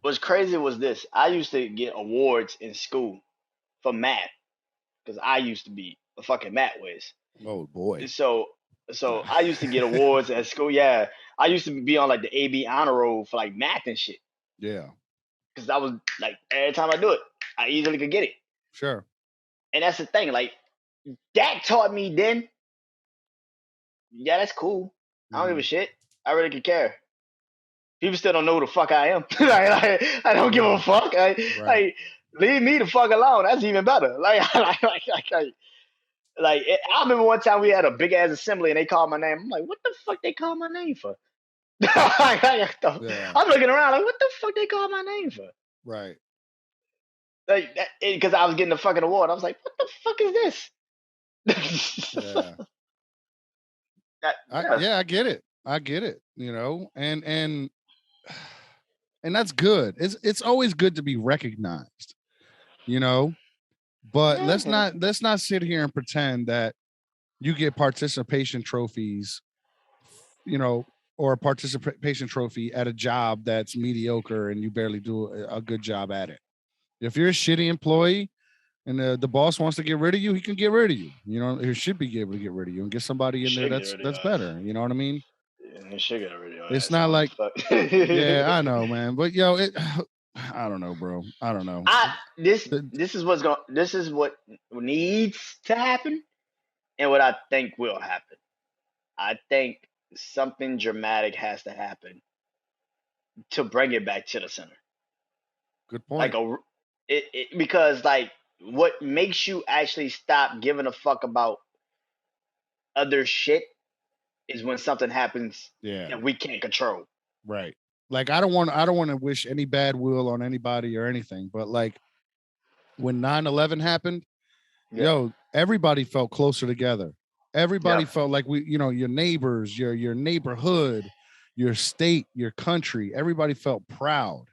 What's crazy was this. I used to get awards in school for math because I used to be a fucking math whiz. Oh boy. So I used to get awards at school. Yeah. I used to be on like the AB honor roll for like math and shit. Yeah. Because I was like, every time I do it, I easily could get it. Sure. And that's the thing. Like, that taught me then, yeah, that's cool. I don't give a shit. I really could care. People still don't know who the fuck I am. I don't give a fuck. Like, leave me the fuck alone. That's even better. I remember one time we had a big ass assembly and they called my name. I'm like, what the fuck they call my name for? I'm looking around like, what the fuck they call my name for? Right. Like, because I was getting the fucking award. I was like, what the fuck is this? I get it. I get it. You know, and that's good. It's always good to be recognized. You know. But let's not sit here and pretend that you get participation trophies, you know, or a participation trophy at a job that's mediocre and you barely do a good job at it. If you're a shitty employee and the boss wants to get rid of you, he can get rid of you. You know, he should be able to get rid of you and get somebody in there that's better. You know what I mean? Yeah, he should get rid of you. It's not like, yeah, I know, man. But yo, I don't know, bro. I don't know. This is what needs to happen and what I think will happen. I think something dramatic has to happen to bring it back to the center. Good point. Because like what makes you actually stop giving a fuck about other shit is when something happens that we can't control. Right. Like I don't want to wish any bad will on anybody or anything, but like when 9/11 happened, yo, everybody felt closer together. Everybody felt like your neighbors, your neighborhood, your state, your country, everybody felt proud.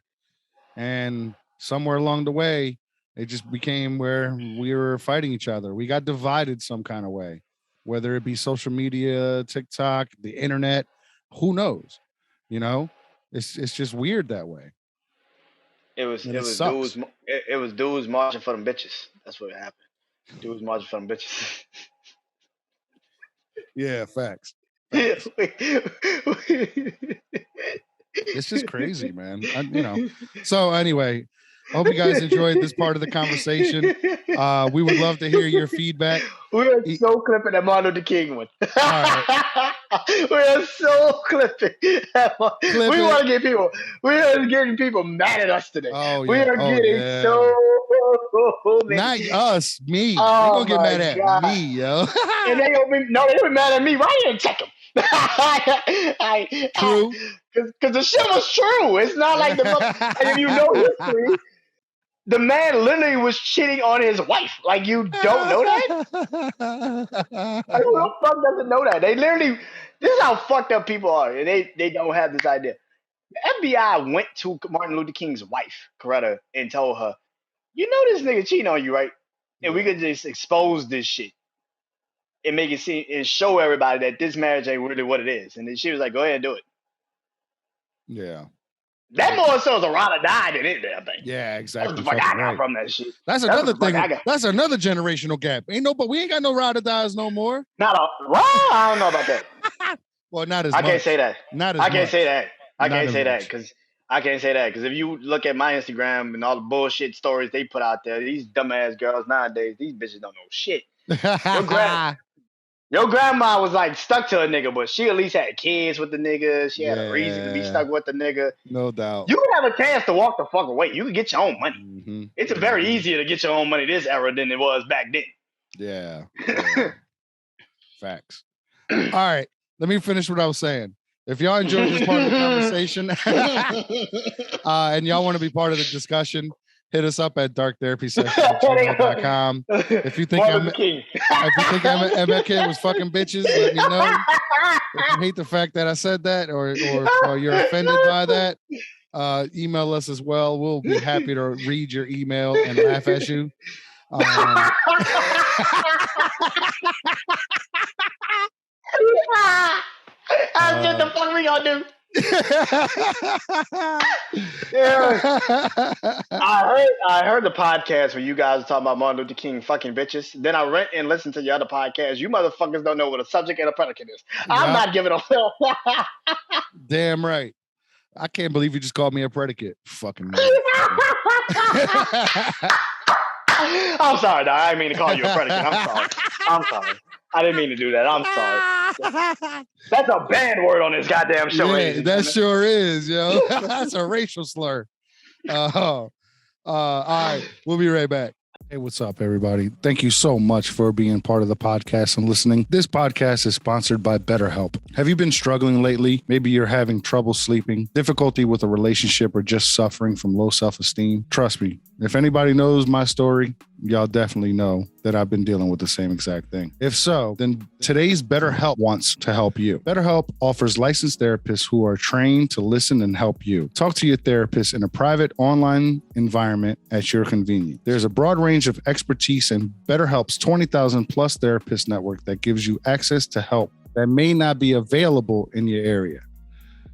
And somewhere along the way, it just became where we were fighting each other. We got divided some kind of way, whether it be social media, TikTok, the internet, who knows, you know? It's just weird that way. It was dudes marching for them bitches. That's what happened. Dudes marching for them bitches. Yeah, facts. It's just crazy, man. So anyway, I hope you guys enjoyed this part of the conversation. We would love to hear your feedback. We are so clipping that Martin Luther King one. Right. We are so clipping. We are getting people mad at us today. Oh, yeah. We are getting so mad. Not us, me. They're gonna get mad at me, yo. And they gonna be mad at me. Right here, check them. True. Because the shit was true. It's not like like if you know history, the man literally was cheating on his wife. Like you don't know that? Like who the fuck doesn't know that? They literally, this is how fucked up people are, and they don't have this idea. The FBI went to Martin Luther King's wife, Coretta, and told her, "You know this nigga cheating on you, right? And we Yeah. could just expose this shit and make it seem and show everybody that this marriage ain't really what it is." And then she was like, "Go ahead and do it." Yeah. That more so is a ride or die than anything, I think. Yeah, That's exactly. the fuck I Fucking got right. from that shit. That's That's another the fuck thing. I got. That's another generational gap. But we ain't got no ride or dies no more. Not a, well, I don't know about that. Well, not as I much. can't say that. Not as I can't much. say that. I Not can't as say that much. because I can't say that because if you look at my Instagram and all the bullshit stories they put out there, these dumbass girls nowadays, these bitches don't know shit. Your grandma was like stuck to a nigga, but she at least had kids with the nigga. She had a reason to be Yeah, stuck with the nigga. no doubt. You can have a chance to walk the fuck away. You can get your own money. Mm-hmm. It's very easier to get your own money this era than it was back then. Yeah. Facts. All right. Let me finish what I was saying. If y'all enjoyed this part of the conversation and y'all want to be part of the discussion, hit us up at darktherapysession@gmail.com. If you think MK was fucking bitches, let me know. If you hate the fact that I said that or you're offended by that, email us as well. We'll be happy to read your email and laugh at you. What the fuck we gonna do? Yeah. I heard the podcast where you guys were talking about Martin Luther King fucking bitches. Then I went and listened to your other podcast. You motherfuckers don't know what a subject and a predicate is. I'm not giving a fuck. Damn right. I can't believe you just called me a predicate. Fucking. I'm sorry, dog. I didn't mean to call you a predicate. I'm sorry. I didn't mean to do that. I'm sorry. That's a bad word on this goddamn show. Yeah, that sure is, yo. That's a racial slur. All right. We'll be right back. Hey, what's up, everybody? Thank you so much for being part of the podcast and listening. This podcast is sponsored by BetterHelp. Have you been struggling lately? Maybe you're having trouble sleeping, difficulty with a relationship, or just suffering from low self-esteem. Trust me, if anybody knows my story, y'all definitely know that I've been dealing with the same exact thing. If so, then today's BetterHelp wants to help you. BetterHelp offers licensed therapists who are trained to listen and help you. Talk to your therapist in a private online environment at your convenience. There's a broad range of expertise in BetterHelp's 20,000 plus therapist network that gives you access to help that may not be available in your area.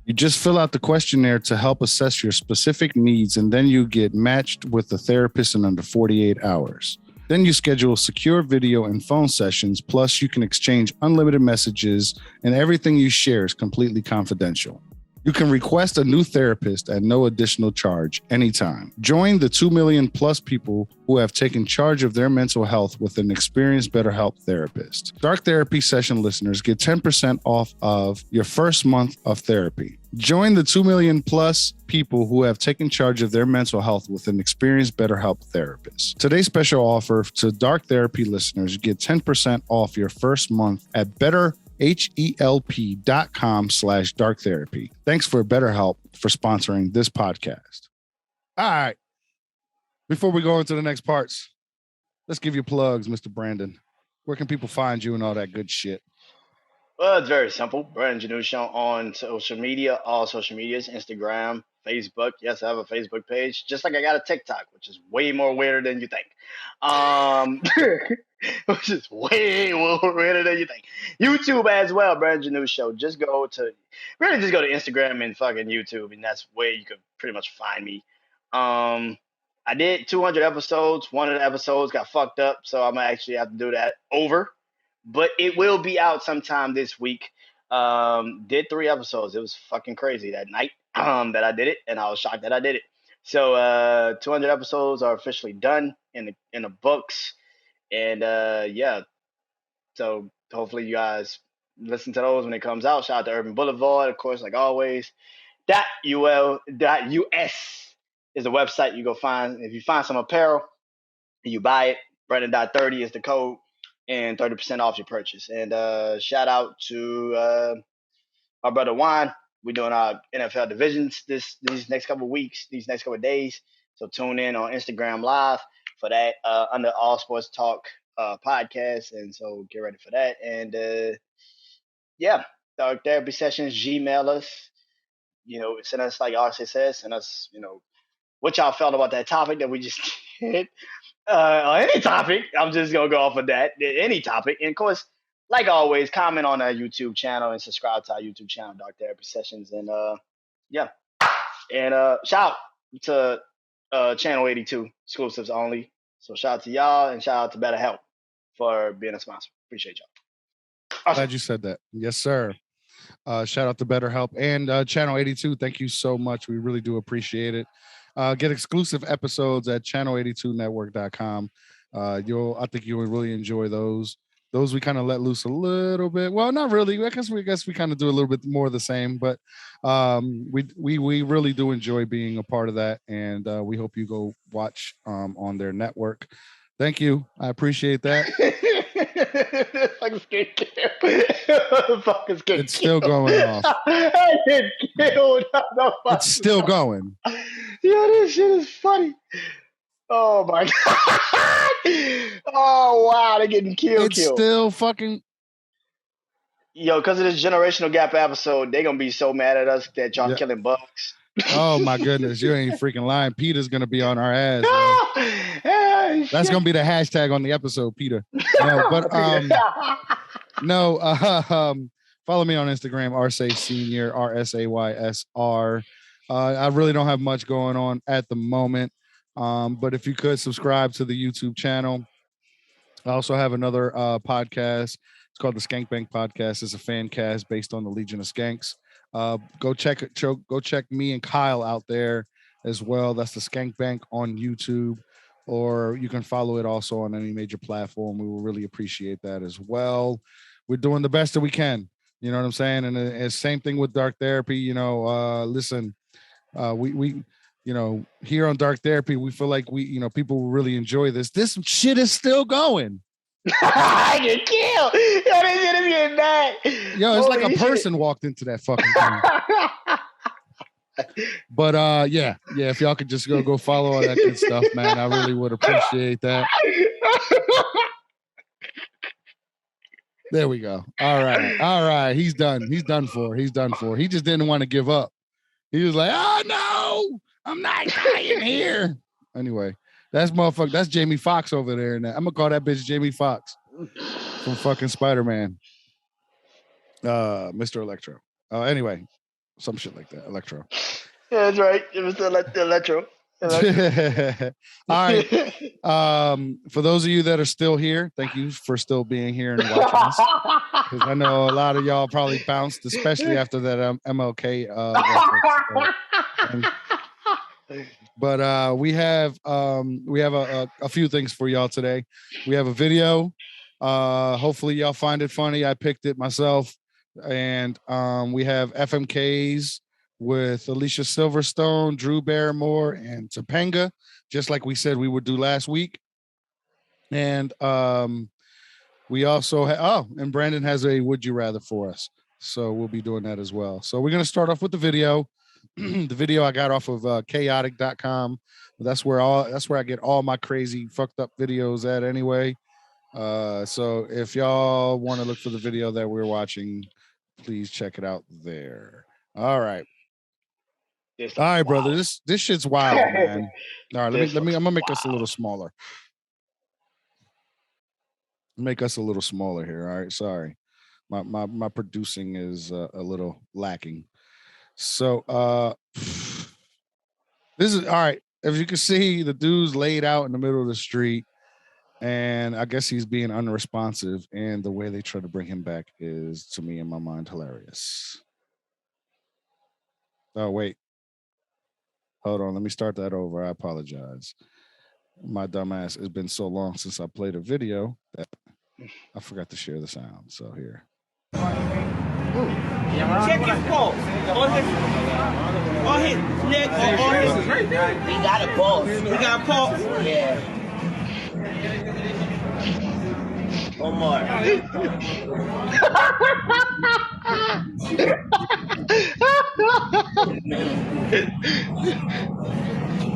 You just fill out the questionnaire to help assess your specific needs, and then you get matched with a therapist in under 48 hours. Then you schedule secure video and phone sessions, plus you can exchange unlimited messages, and everything you share is completely confidential. You can request a new therapist at no additional charge anytime. Join the 2 million plus people who have taken charge of their mental health with an experienced BetterHelp therapist. Dark Therapy Session listeners get 10% off of your first month of therapy. Join the 2 million plus people who have taken charge of their mental health with an experienced BetterHelp therapist. Today's special offer to Dark Therapy listeners, get 10% off your first month at BetterHelp.com/darktherapy. Thanks for BetterHelp for sponsoring this podcast. All right. Before we go into the next parts, let's give you plugs, Mr. Brandon. Where can people find you and all that good shit? Well, it's very simple. Brandon Janusz on social media, all social medias, Instagram, Facebook. Yes, I have a Facebook page, just like I got a TikTok, which is way more weirder than you think. Which is way more weirder than you think. YouTube as well, Brandon Janusz Show. Just go to Instagram and fucking YouTube, and that's where you can pretty much find me. I did 200 episodes. One of the episodes got fucked up, so I'm gonna actually have to do that over. But it will be out sometime this week. Did 3 episodes. It was fucking crazy that night that I did it, and I was shocked that I did it. So 200 episodes are officially done in the books, and yeah. So hopefully you guys listen to those when it comes out. Shout out to Urban Boulevard, of course, like always. .us is the website you go find. If you find some apparel, you buy it. Brandon.30 is the code. and 30% off your purchase. And shout out to our brother Juan. We're doing our NFL divisions these next couple of weeks, these next couple of days. So tune in on Instagram Live for that under All Sports Talk podcast. And so get ready for that. And yeah, Dark Therapy Sessions, Gmail us. Send us, like RC says, send us, what y'all felt about that topic that we just did. Or any topic. I'm just going to go off of that. Any topic. And of course, like always, comment on our YouTube channel and subscribe to our YouTube channel, Dark Therapy Sessions. And yeah. And shout out to Channel 82, exclusives only. So shout out to y'all and shout out to BetterHelp for being a sponsor. Appreciate y'all. Awesome. Glad you said that. Yes, sir. Shout out to BetterHelp and Channel 82. Thank you so much. We really do appreciate it. Get exclusive episodes at channel82network.com. I think you would really enjoy those. Those we kind of let loose a little bit. Well, not really. I guess we kind of do a little bit more of the same, but we really do enjoy being a part of that, and we hope you go watch on their network. Thank you. I appreciate that. It's still going off. It's still going. Yeah, this shit is funny. Oh my god! Oh wow, they're getting killed. It's still fucking. Yo, because of this generational gap episode, they're gonna be so mad at us that y'all killing bugs. Oh my goodness, you ain't freaking lying. Peter's gonna be on our ass. That's gonna be the hashtag on the episode, Peter. No, but follow me on Instagram, Arsay Senior, RSAYSR. I really don't have much going on at the moment. But if you could subscribe to the YouTube channel. I also have another podcast. It's called the Skank Bank Podcast. It's a fan cast based on the Legion of Skanks. Go check me and Kyle out there as well. That's the Skank Bank on YouTube, or you can follow it also on any major platform. We will really appreciate that as well. We're doing the best that we can. You know what I'm saying? And it's same thing with Dark Therapy. Listen, we here on Dark Therapy, we feel like people will really enjoy this. This shit is still going. I get killed. Yo, this shit is getting bad. Yo, it's like a person walked into that fucking thing. But yeah, if y'all could just go follow all that good stuff, man, I really would appreciate that. There we go. All right. He's done. He's done for. He just didn't want to give up. He was like, oh no, I'm not dying here. Anyway, that's Jamie Foxx over there. And I'm gonna call that bitch Jamie Foxx from fucking Spider-Man. Mr. Electro. Anyway, some shit like that. Electro. Yeah, that's right. It was Electro. All right. For those of you that are still here, thank you for still being here and watching us. Because I know a lot of y'all probably bounced, especially after that MLK reference. But we have a few things for y'all today. We have a video. Hopefully y'all find it funny. I picked it myself. And we have FMKs with Alicia Silverstone, Drew Barrymore, and Topanga, just like we said we would do last week. And we also and Brandon has a Would You Rather for us. So we'll be doing that as well. So we're going to start off with the video. The video I got off of chaotic.com. That's where I get all my crazy fucked up videos at anyway. So if y'all want to look for the video that we're watching, please check it out there. All right. All right, brother. This shit's wild, man. All right, let me. I'm gonna make us a little smaller. Make us a little smaller here. All right, sorry, my producing is a little lacking. So this is all right. As you can see, the dude's laid out in the middle of the street, and I guess he's being unresponsive. And the way they try to bring him back is, to me, in my mind, hilarious. Oh wait. Hold on, let me start that over. I apologize. My dumbass, it's been so long since I played a video that I forgot to share the sound. So here. Check his pulse. On his neck or on his... He got a pulse. He got a pulse? Yeah. Omar.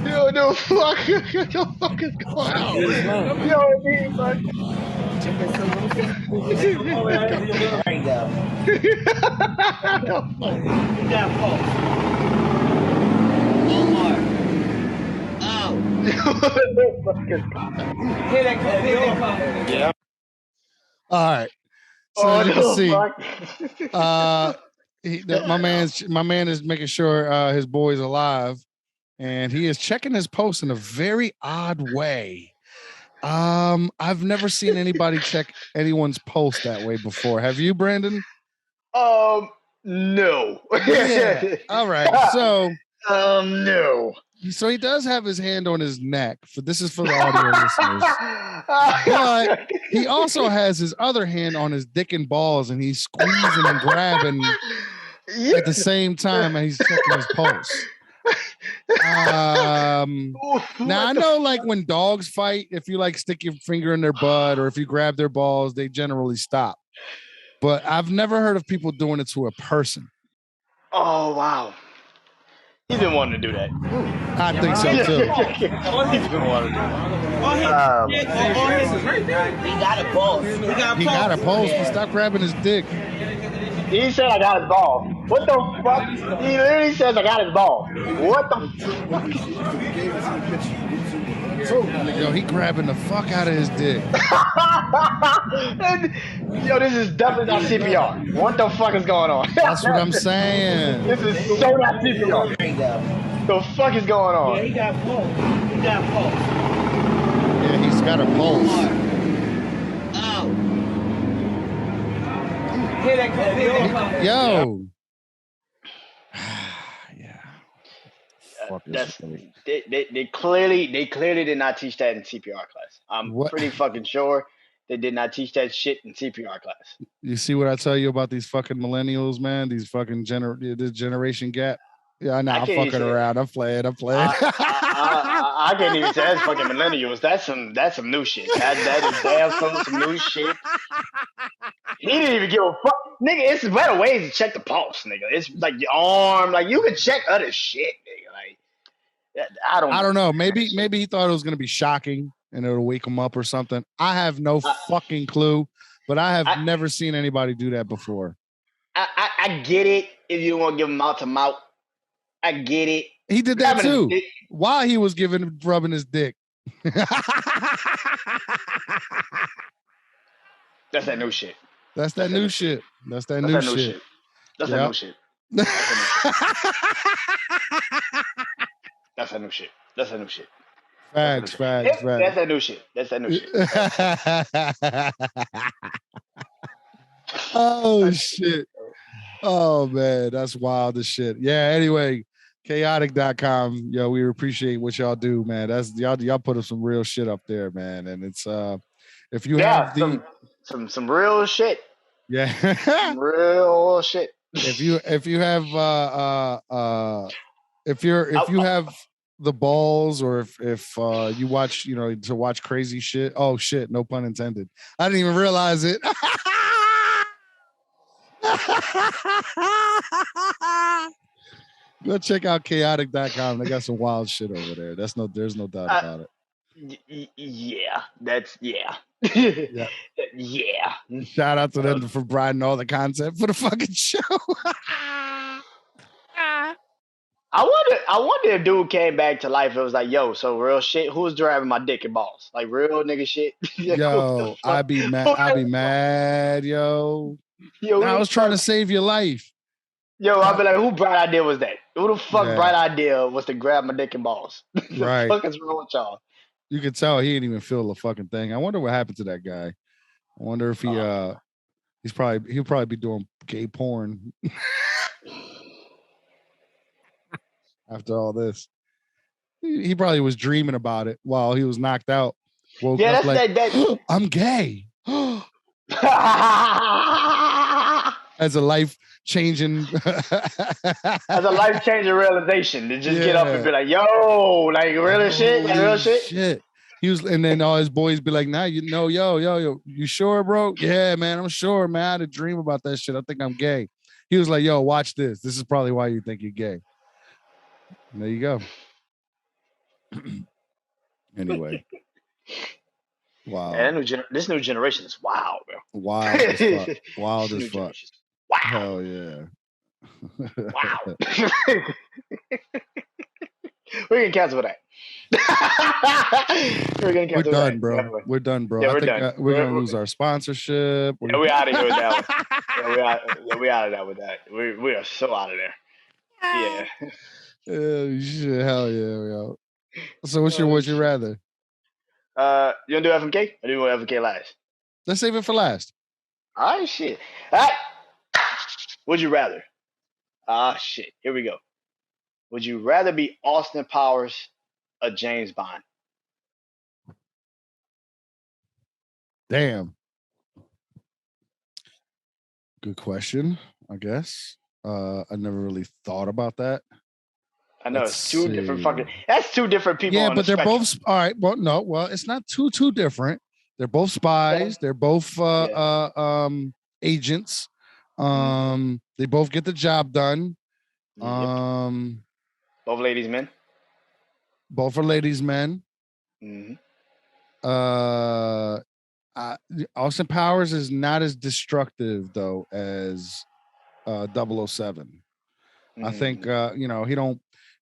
Yo, the fuck, what the fuck is going on? Yo, me, fuck. There you go. You got pulse. Omar. Oh. Hear that call. Yeah. All right. So Oh, as you can no, see, fuck. my man is making sure his boy is alive, and he is checking his post in a very odd way. I've never seen anybody check anyone's post that way before. Have you, Brandon? No. Yeah. All right. So no. he does have his hand on his neck. This is for the audio listeners. But he also has his other hand on his dick and balls, and he's squeezing and grabbing at the same time as he's checking his pulse. Now I know, like when dogs fight, if you like stick your finger in their butt or if you grab their balls, they generally stop. But I've never heard of people doing it to a person. Oh, wow. He's been wanting to do that. I think so too. He's been wanting to do that. He got a pulse. He got a pulse, but stop grabbing his dick. He said I got his ball. What the fuck? He literally says I got his ball. What the fuck? Yo, he grabbing the fuck out of his dick. Yo, this is definitely not CPR. What the fuck is going on? That's what I'm saying. This is so not CPR. There you go. The fuck is going on? Yeah, he got pulse. He got pulse. Yeah, he's got a pulse. Oh. Hear that call. Yo. They clearly did not teach that in CPR class. I'm pretty fucking sure they did not teach that shit in CPR class. You see what I tell you about these fucking millennials, man? These fucking this generation gap. Yeah, I know. I'm fucking around. I'm playing. I can't even say that's fucking millennials. That's some new shit. That is damn some new shit. He didn't even give a fuck, nigga. It's better ways to check the pulse, nigga. It's like your arm, like you can check other shit, nigga. Like I don't know. Maybe he thought it was gonna be shocking and it'll wake him up or something. I have no fucking clue, but I have never seen anybody do that before. I get it if you want to give him mouth to mouth. I get it. He did that too while he was rubbing his dick. That's that new shit. That's that new shit. That's that new shit. That's that new shit. That's that new shit. That's that new shit. Facts. That's that new shit. That's that new shit. Oh shit. Oh man, that's wild as shit. Yeah, anyway, chaotic.com. Yo, we appreciate what y'all do, man. That's y'all put up some real shit up there, man. And it's if you have some real shit. Yeah. Some real shit. If you have if you have the balls, or if you watch, to watch crazy shit. Oh shit, no pun intended. I didn't even realize it. Go check out chaotic.com. They got some wild shit over there. There's no doubt about it. Yeah, that's yeah. Yeah. Shout out to them for providing all the content for the fucking show. I wonder if dude came back to life. It was like, yo, so real shit. Who's driving my dick and balls? Like real nigga shit. Yo, I'd be mad, yo. I was trying to save your life. Yo, I'd be like, who bright idea was that? Who the fuck bright idea was to grab my dick and balls? Right. What the fuck is wrong with y'all? You could tell he didn't even feel a fucking thing. I wonder what happened to that guy. I wonder if he'll probably be doing gay porn after all this. He probably was dreaming about it while he was knocked out. Woke up like, I'm gay. As a life-changing realization to just get up and be like, yo, like real shit, like real shit. He was, and then all his boys be like, "Nah, you know, yo, you sure, bro? Yeah, man, I'm sure, man. I had a dream about that shit. I think I'm gay." He was like, "Yo, watch this. This is probably why you think you're gay." And there you go. Anyway, wow, Man, this new generation is wild, bro. wild as fuck, wild This as new fuck. generation is wow. Hell yeah. Wow. We're gonna cancel that. We're gonna We're cancel done, that. bro. Definitely. We're done, bro. Yeah, I we're think done. we're gonna lose our sponsorship. Yeah, we out of here with that one. Yeah, we out of that with that. We are so out of there. Yeah. Oh shit! Hell yeah, yo. So what's your Oh, would you shit. rather? You wanna do FMK? Or do you want FMK last? Let's save it for last. All right, shit. All right. Would you rather? Ah, shit. Here we go. Would you rather be Austin Powers or James Bond? Damn. Good question, I guess. I never really thought about that. I know Let's it's two different see. fucking. That's two different people. Yeah, on but the they're spectrum. both all right. Well, no, well, it's not too different. They're both spies. They're both agents. They both get the job done. Yep. Both ladies, men. Both are ladies' men. Mm-hmm. Austin Powers is not as destructive though as 007. I think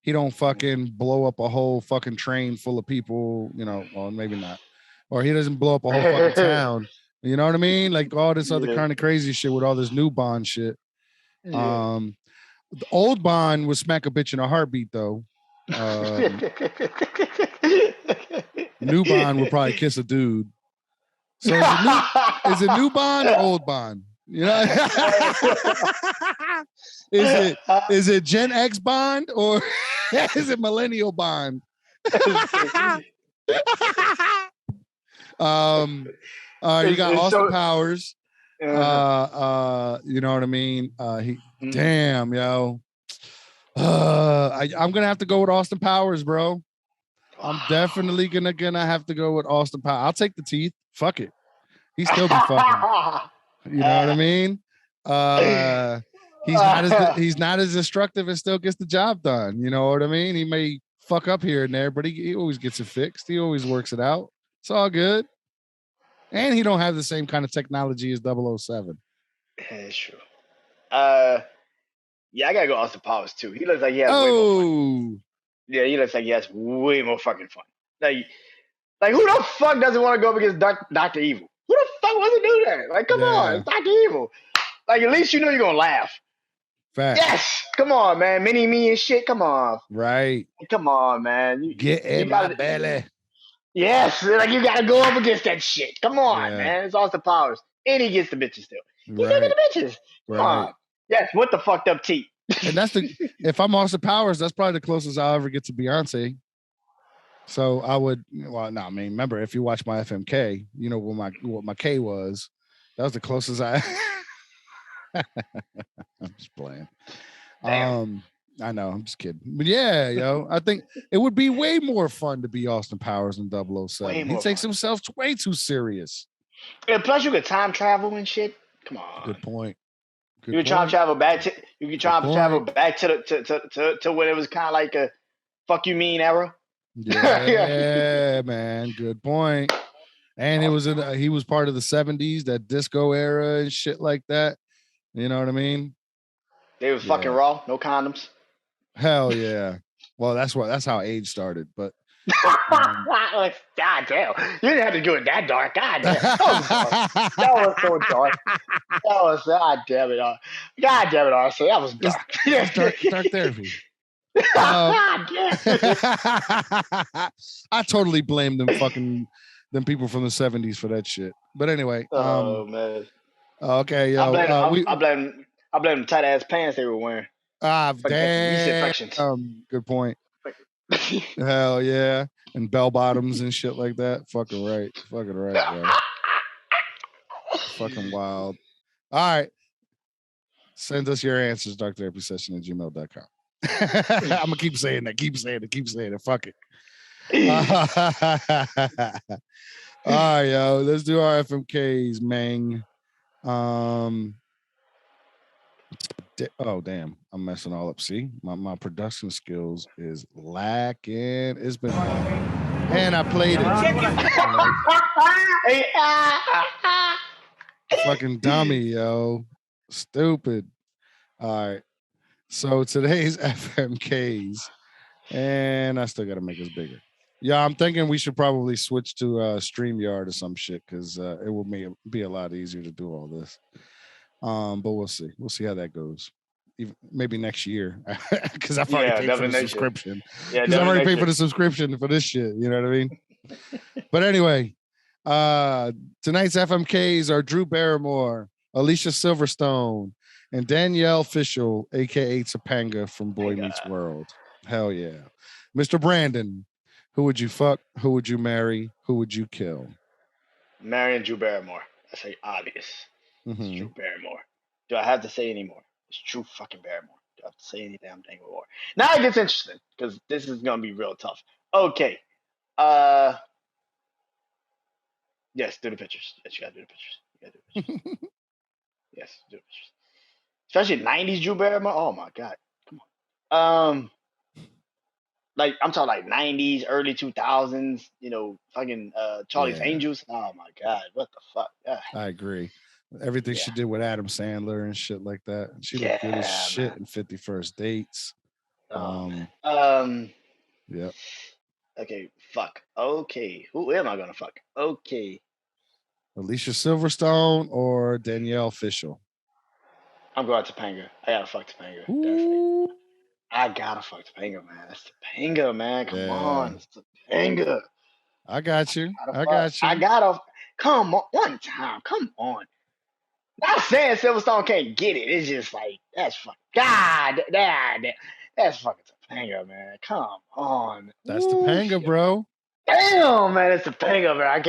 he don't fucking blow up a whole fucking train full of people, well, maybe not. Or he doesn't blow up a whole fucking town. You know what I mean? Like all this other kind of crazy shit with all this new Bond shit. Yeah. The old Bond would smack a bitch in a heartbeat though. New Bond would probably kiss a dude. So is it new Bond or old Bond? You know, is it Gen X Bond or is it Millennial Bond? You got Austin Powers. You know what I mean? Damn, yo. I'm gonna have to go with Austin Powers, bro. I'm definitely gonna have to go with Austin Powers. I'll take the teeth. Fuck it. He still be fucking. You know what I mean? He's not as destructive and still gets the job done. You know what I mean? He may fuck up here and there, but he always gets it fixed. He always works it out. It's all good. And he don't have the same kind of technology as 007. That's true. Yeah, I gotta go Austin Powers too. He looks like he has way more fun. Yeah, he looks like he has way more fucking fun. Like who the fuck doesn't want to go up against Dr. Evil? Who the fuck wants to do that? Like, come on, it's Dr. Evil. Like, at least you know you're gonna laugh. Fact. Yes, come on, man. Mini me and shit. Come on. Right. Come on, man. Get in my belly. Yes, like you gotta go up against that shit. Come on, man. It's Austin Powers. And he gets the bitches still. He gets the bitches. Come on. Yes, what the fucked up teeth. And that's if I'm Austin Powers, that's probably the closest I'll ever get to Beyonce. So I would, remember if you watch my FMK, you know what my K was. That was the closest I. I'm just playing. Damn. I know, I'm just kidding. But yeah, yo, I think it would be way more fun to be Austin Powers than 007. He takes himself way too serious. And plus, you could time travel and shit. Come on. Good point. You can time travel back to. You can travel back to when it was kind of like a fuck you mean era. Yeah, man. Good point. And he was part of the 70s, that disco era and shit like that. You know what I mean? They was fucking raw, no condoms. Hell yeah. Well, that's how AIDS started, but God damn. You didn't have to do it that dark. God damn. That was so dark. That was God damn it. God damn it, RC. That was dark. It's dark therapy. I totally blame them people from the 70s for that shit. But anyway. Oh man. Okay, yo. I blame the tight ass pants they were wearing. Damn. Good point. Hell yeah. And bell bottoms and shit like that. Fucking right, bro. Fucking wild. All right. Send us your answers, darktherapysession@gmail.com. I'm gonna keep saying that. Fuck it. All right, yo. Let's do our FMKs, man. Oh damn, I'm messing all up. See, my production skills is lacking. It's been fun. And I played it. Fucking dummy, yo. Stupid. All right. So today's FMKs, and I still gotta make this bigger. Yeah, I'm thinking we should probably switch to StreamYard or some shit because it will be a lot easier to do all this. But we'll see. We'll see how that goes. Maybe next year because I've already paid for the subscription. Yeah, I've already paid for the subscription for this shit. You know what I mean? But anyway, tonight's FMKs are Drew Barrymore, Alicia Silverstone, and Danielle Fishel, aka Topanga from Boy Meets World. Hell yeah. Mr. Brandon, who would you fuck? Who would you marry? Who would you kill? Marrying Drew Barrymore. That's like obvious. It's Drew Barrymore. Do I have to say any more? It's Drew fucking Barrymore. Do I have to say any damn thing more? Now it gets interesting because this is gonna be real tough. Okay. Yes, do the pictures. Yes, you gotta do the pictures. You gotta do the pictures. Yes, do the pictures. Especially 90s Drew Barrymore. Oh my god. Come on. Like I'm talking like 90s, early 2000s, you know, fucking Charlie's Angels. Oh my god, what the fuck? Yeah. I agree. Everything she did with Adam Sandler and shit like that. She looked good as shit in 50 First Dates. Yeah. Okay, fuck. Okay. Who am I gonna fuck? Okay. Alicia Silverstone or Danielle Fishel? I'm going to Topanga. I gotta fuck Topanga. Definitely. I gotta fuck Topanga, man. That's Topanga, man. Come on. It's Topanga. I got you. I got you. I gotta come on one time. Come on. Not saying Silverstone can't get it. It's just like that's fucking God. That's fucking Topanga, man. Come on. That's Topanga, bro. Damn, man. It's Topanga, man. I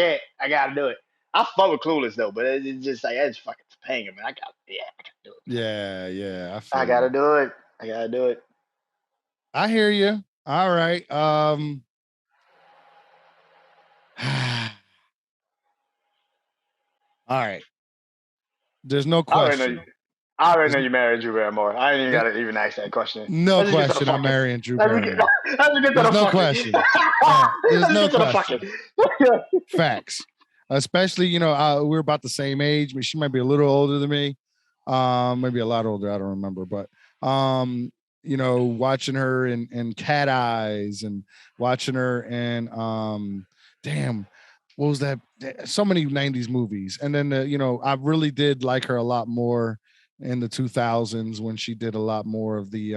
gotta do it. I fuck with Clueless though, but it's just like that's fucking Topanga, man. I gotta do it. Yeah. I gotta do it. I gotta do it. I hear you. All right. All right. There's no question. I already know you married Drew Barrymore. I ain't even gotta even ask that question. No question. I'm marrying Drew Barrymore. There's no question. There's no question. Facts. Especially, you know, we're about the same age. She might be a little older than me. Maybe a lot older. I don't remember. But you know, watching her in Cat Eyes and watching her in damn, what was that? So many 90s movies. And then you know, I really did like her a lot more in the 2000s when she did a lot more of the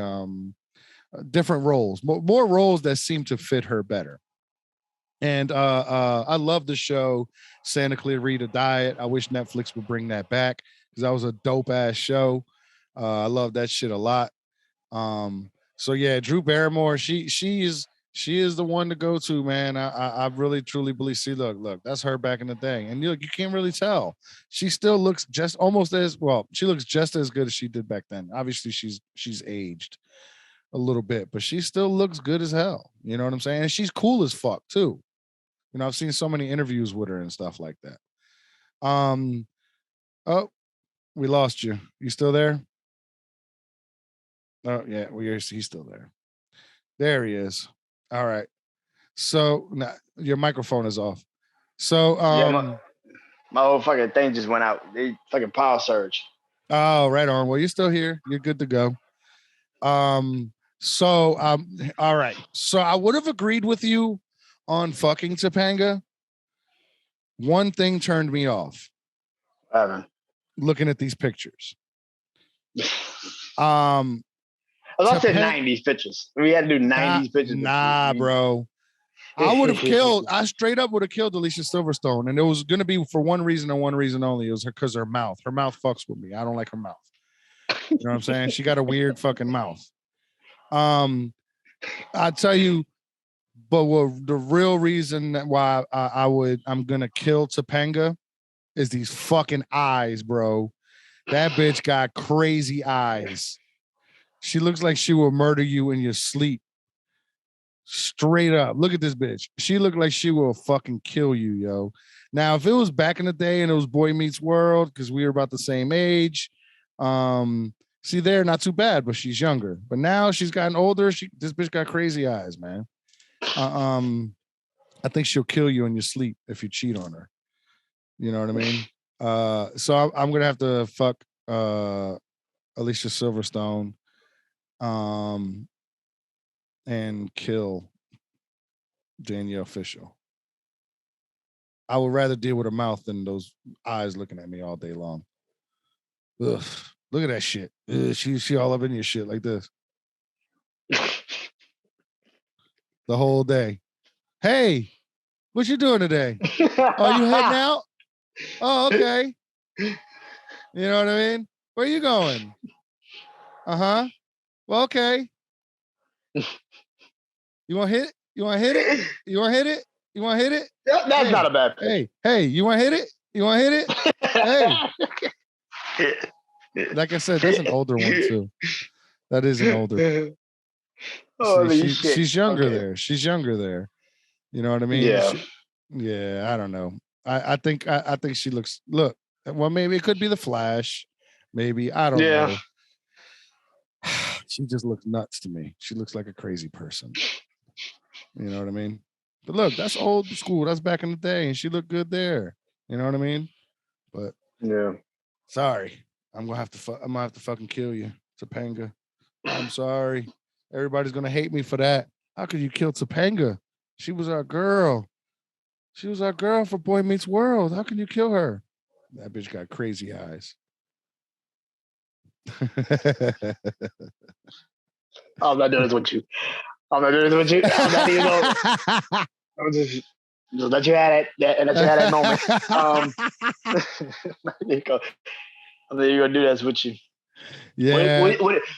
different roles, more roles that seemed to fit her better. And I love the show Santa Clarita Diet. I wish Netflix would bring that back because that was a dope ass show. I love that shit a lot. So yeah, Drew Barrymore, she is the one to go to, man. I really truly believe. See, look, that's her back in the day, and you can't really tell. She still looks just almost as well. She looks just as good as she did back then. Obviously, she's aged a little bit, but she still looks good as hell. You know what I'm saying? And she's cool as fuck too. You know, I've seen so many interviews with her and stuff like that. Oh, we lost you. You still there? Oh yeah, he's still there. There he is. All right. So now your microphone is off. So my whole fucking thing just went out. They fucking power surge. Oh, right on. Well, you're still here. You're good to go. All right. So I would have agreed with you on fucking Topanga. One thing turned me off. Looking at these pictures. I was saying 90s pictures. We had to do 90s pictures. Nah, bro. I straight up would have killed Alicia Silverstone. And it was going to be for one reason and one reason only. It was because her mouth. Her mouth fucks with me. I don't like her mouth. You know what I'm saying? She got a weird fucking mouth. I tell you, but the real reason why I'm going to kill Topanga is these fucking eyes, bro. That bitch got crazy eyes. She looks like she will murder you in your sleep. Straight up. Look at this bitch. She looked like she will fucking kill you, yo. Now, if it was back in the day and it was Boy Meets World, because we were about the same age, see, they're not too bad, but she's younger. But now she's gotten older. This bitch got crazy eyes, man. I think she'll kill you in your sleep if you cheat on her. You know what I mean? So I'm gonna have to fuck Alicia Silverstone, and kill Danielle Fishel. I would rather deal with her mouth than those eyes looking at me all day long. Ugh, look at that shit. Ugh, she all up in your shit like this the whole day. Hey, what you doing today? Oh, you heading out? Oh, okay. You know what I mean? Where you going? Uh-huh. Well, okay. You want to hit it? You want to hit it? You want to hit it? You want to hit it? That's not a bad thing. Hey, you want to hit it? You want to hit it? Hey. Like I said, that's an older one too. That is an older. Holy shit. She's younger Okay. there. She's younger there. You know what I mean? Yeah. Yeah, I don't know. I think she looks. Look, well, maybe it could be the Flash. Maybe I don't know. She just looks nuts to me. She looks like a crazy person. You know what I mean? But look, that's old school. That's back in the day, and she looked good there. You know what I mean? But Yeah. sorry, I'm gonna have to fucking kill you, Topanga. I'm sorry. Everybody's gonna hate me for that. How could you kill Topanga? She was our girl. She was our girl for Boy Meets World. How can you kill her? That bitch got crazy eyes. I'm not doing this with you. I'm not doing this with you. I'm not even going. I'm just let you have that moment. There you go. I'm not even gonna do this with you. Yeah. Would it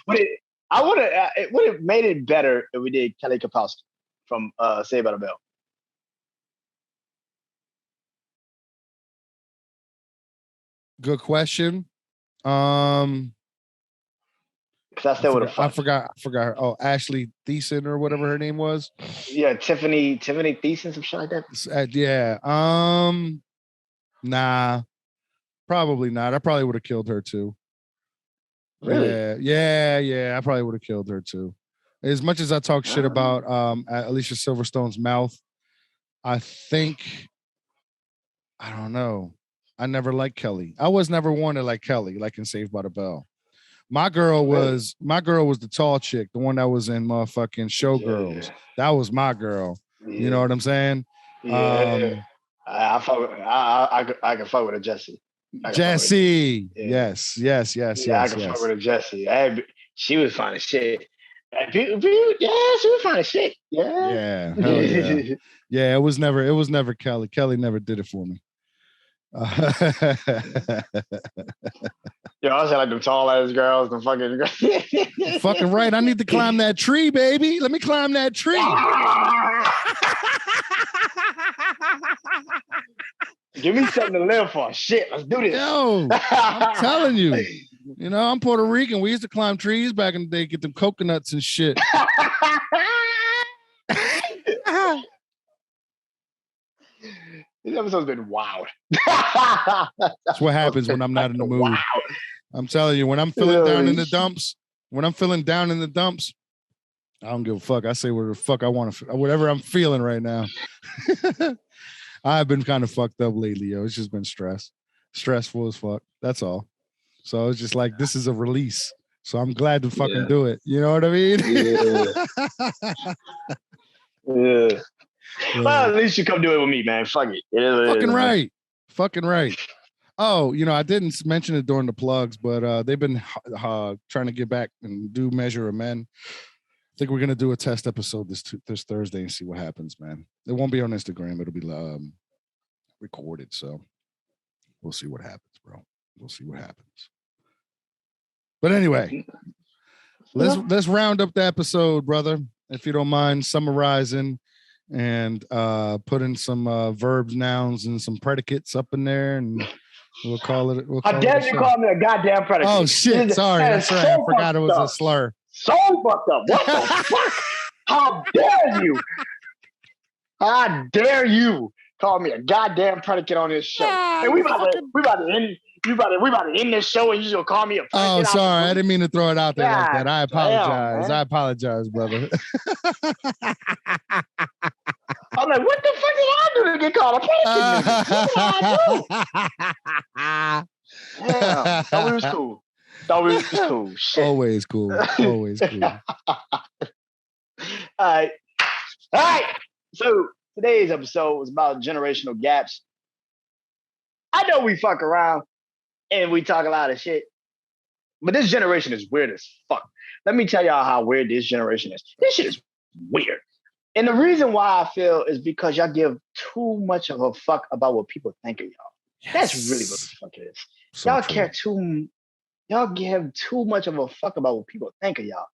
have made it better if we did Kelly Kapowski from Saved by the Bell. Good question. Because I still would have. I forgot her. Oh, Ashley Thiessen or whatever her name was. Yeah, Tiffany Thiessen, some shit like that. Yeah. Nah, probably not. I probably would have killed her too. Really? Yeah. I probably would have killed her too. As much as I talk shit about Alicia Silverstone's mouth, I think I don't know. I never liked Kelly. I was never one to like Kelly, like in Saved by the Bell. My girl was the tall chick, the one that was in motherfucking Showgirls. Yeah. That was my girl. Yeah. You know what I'm saying? Yeah. I can fuck with a Jessie. Jessie. Yeah. Yes. I can fuck with a Jessie. She was fine as shit. Yeah, she was fine as shit. Yeah. Hell yeah. Yeah, it was never Kelly. Kelly never did it for me. Yo, I said like them tall ass girls, the fucking right. I need to climb that tree, baby. Let me climb that tree. Give me something to live for. Shit, let's do this. Yo, I'm telling you. You know, I'm Puerto Rican. We used to climb trees back in the day, get them coconuts and shit. This episode's been wild. That's what happens when I'm not in the mood. Wow. I'm telling you, when I'm feeling down in the dumps, I don't give a fuck. I say whatever the fuck I want to, whatever I'm feeling right now. I've been kind of fucked up lately, yo. It's just been stressful as fuck. That's all. So it's just like, this is a release. So I'm glad to fucking do it. You know what I mean? Yeah. Well, at least you come do it with me, man. Fuck it. Fucking right. Oh, you know, I didn't mention it during the plugs, but they've been trying to get back and do Measure of Men. I think we're gonna do a test episode this Thursday and see what happens, man. It won't be on Instagram; it'll be recorded. So we'll see what happens, bro. We'll see what happens. But anyway, let's round up the episode, brother. If you don't mind summarizing and putting some verbs, nouns, and some predicates up in there, and we'll call it. How dare you call me a goddamn predicate? Oh shit! Sorry, that's right. I forgot it was a slur. So fucked up. What the fuck? How dare you? How dare you call me a goddamn predicate on this show? And we about to end this show, and you just call me a predicate. Oh, sorry, I didn't mean to throw it out there like that. I apologize. Damn, I apologize, brother. I'm like, what the fuck did I do to get called a predicate? Damn, thought we was cool. Shit. Always cool. Always cool. All right. So today's episode was about generational gaps. I know we fuck around and we talk a lot of shit, but this generation is weird as fuck. Let me tell y'all how weird this generation is. This shit is weird. And the reason why I feel is because y'all give too much of a fuck about what people think of y'all. Yes. That's really what the fuck it is. So y'all give too much of a fuck about what people think of y'all.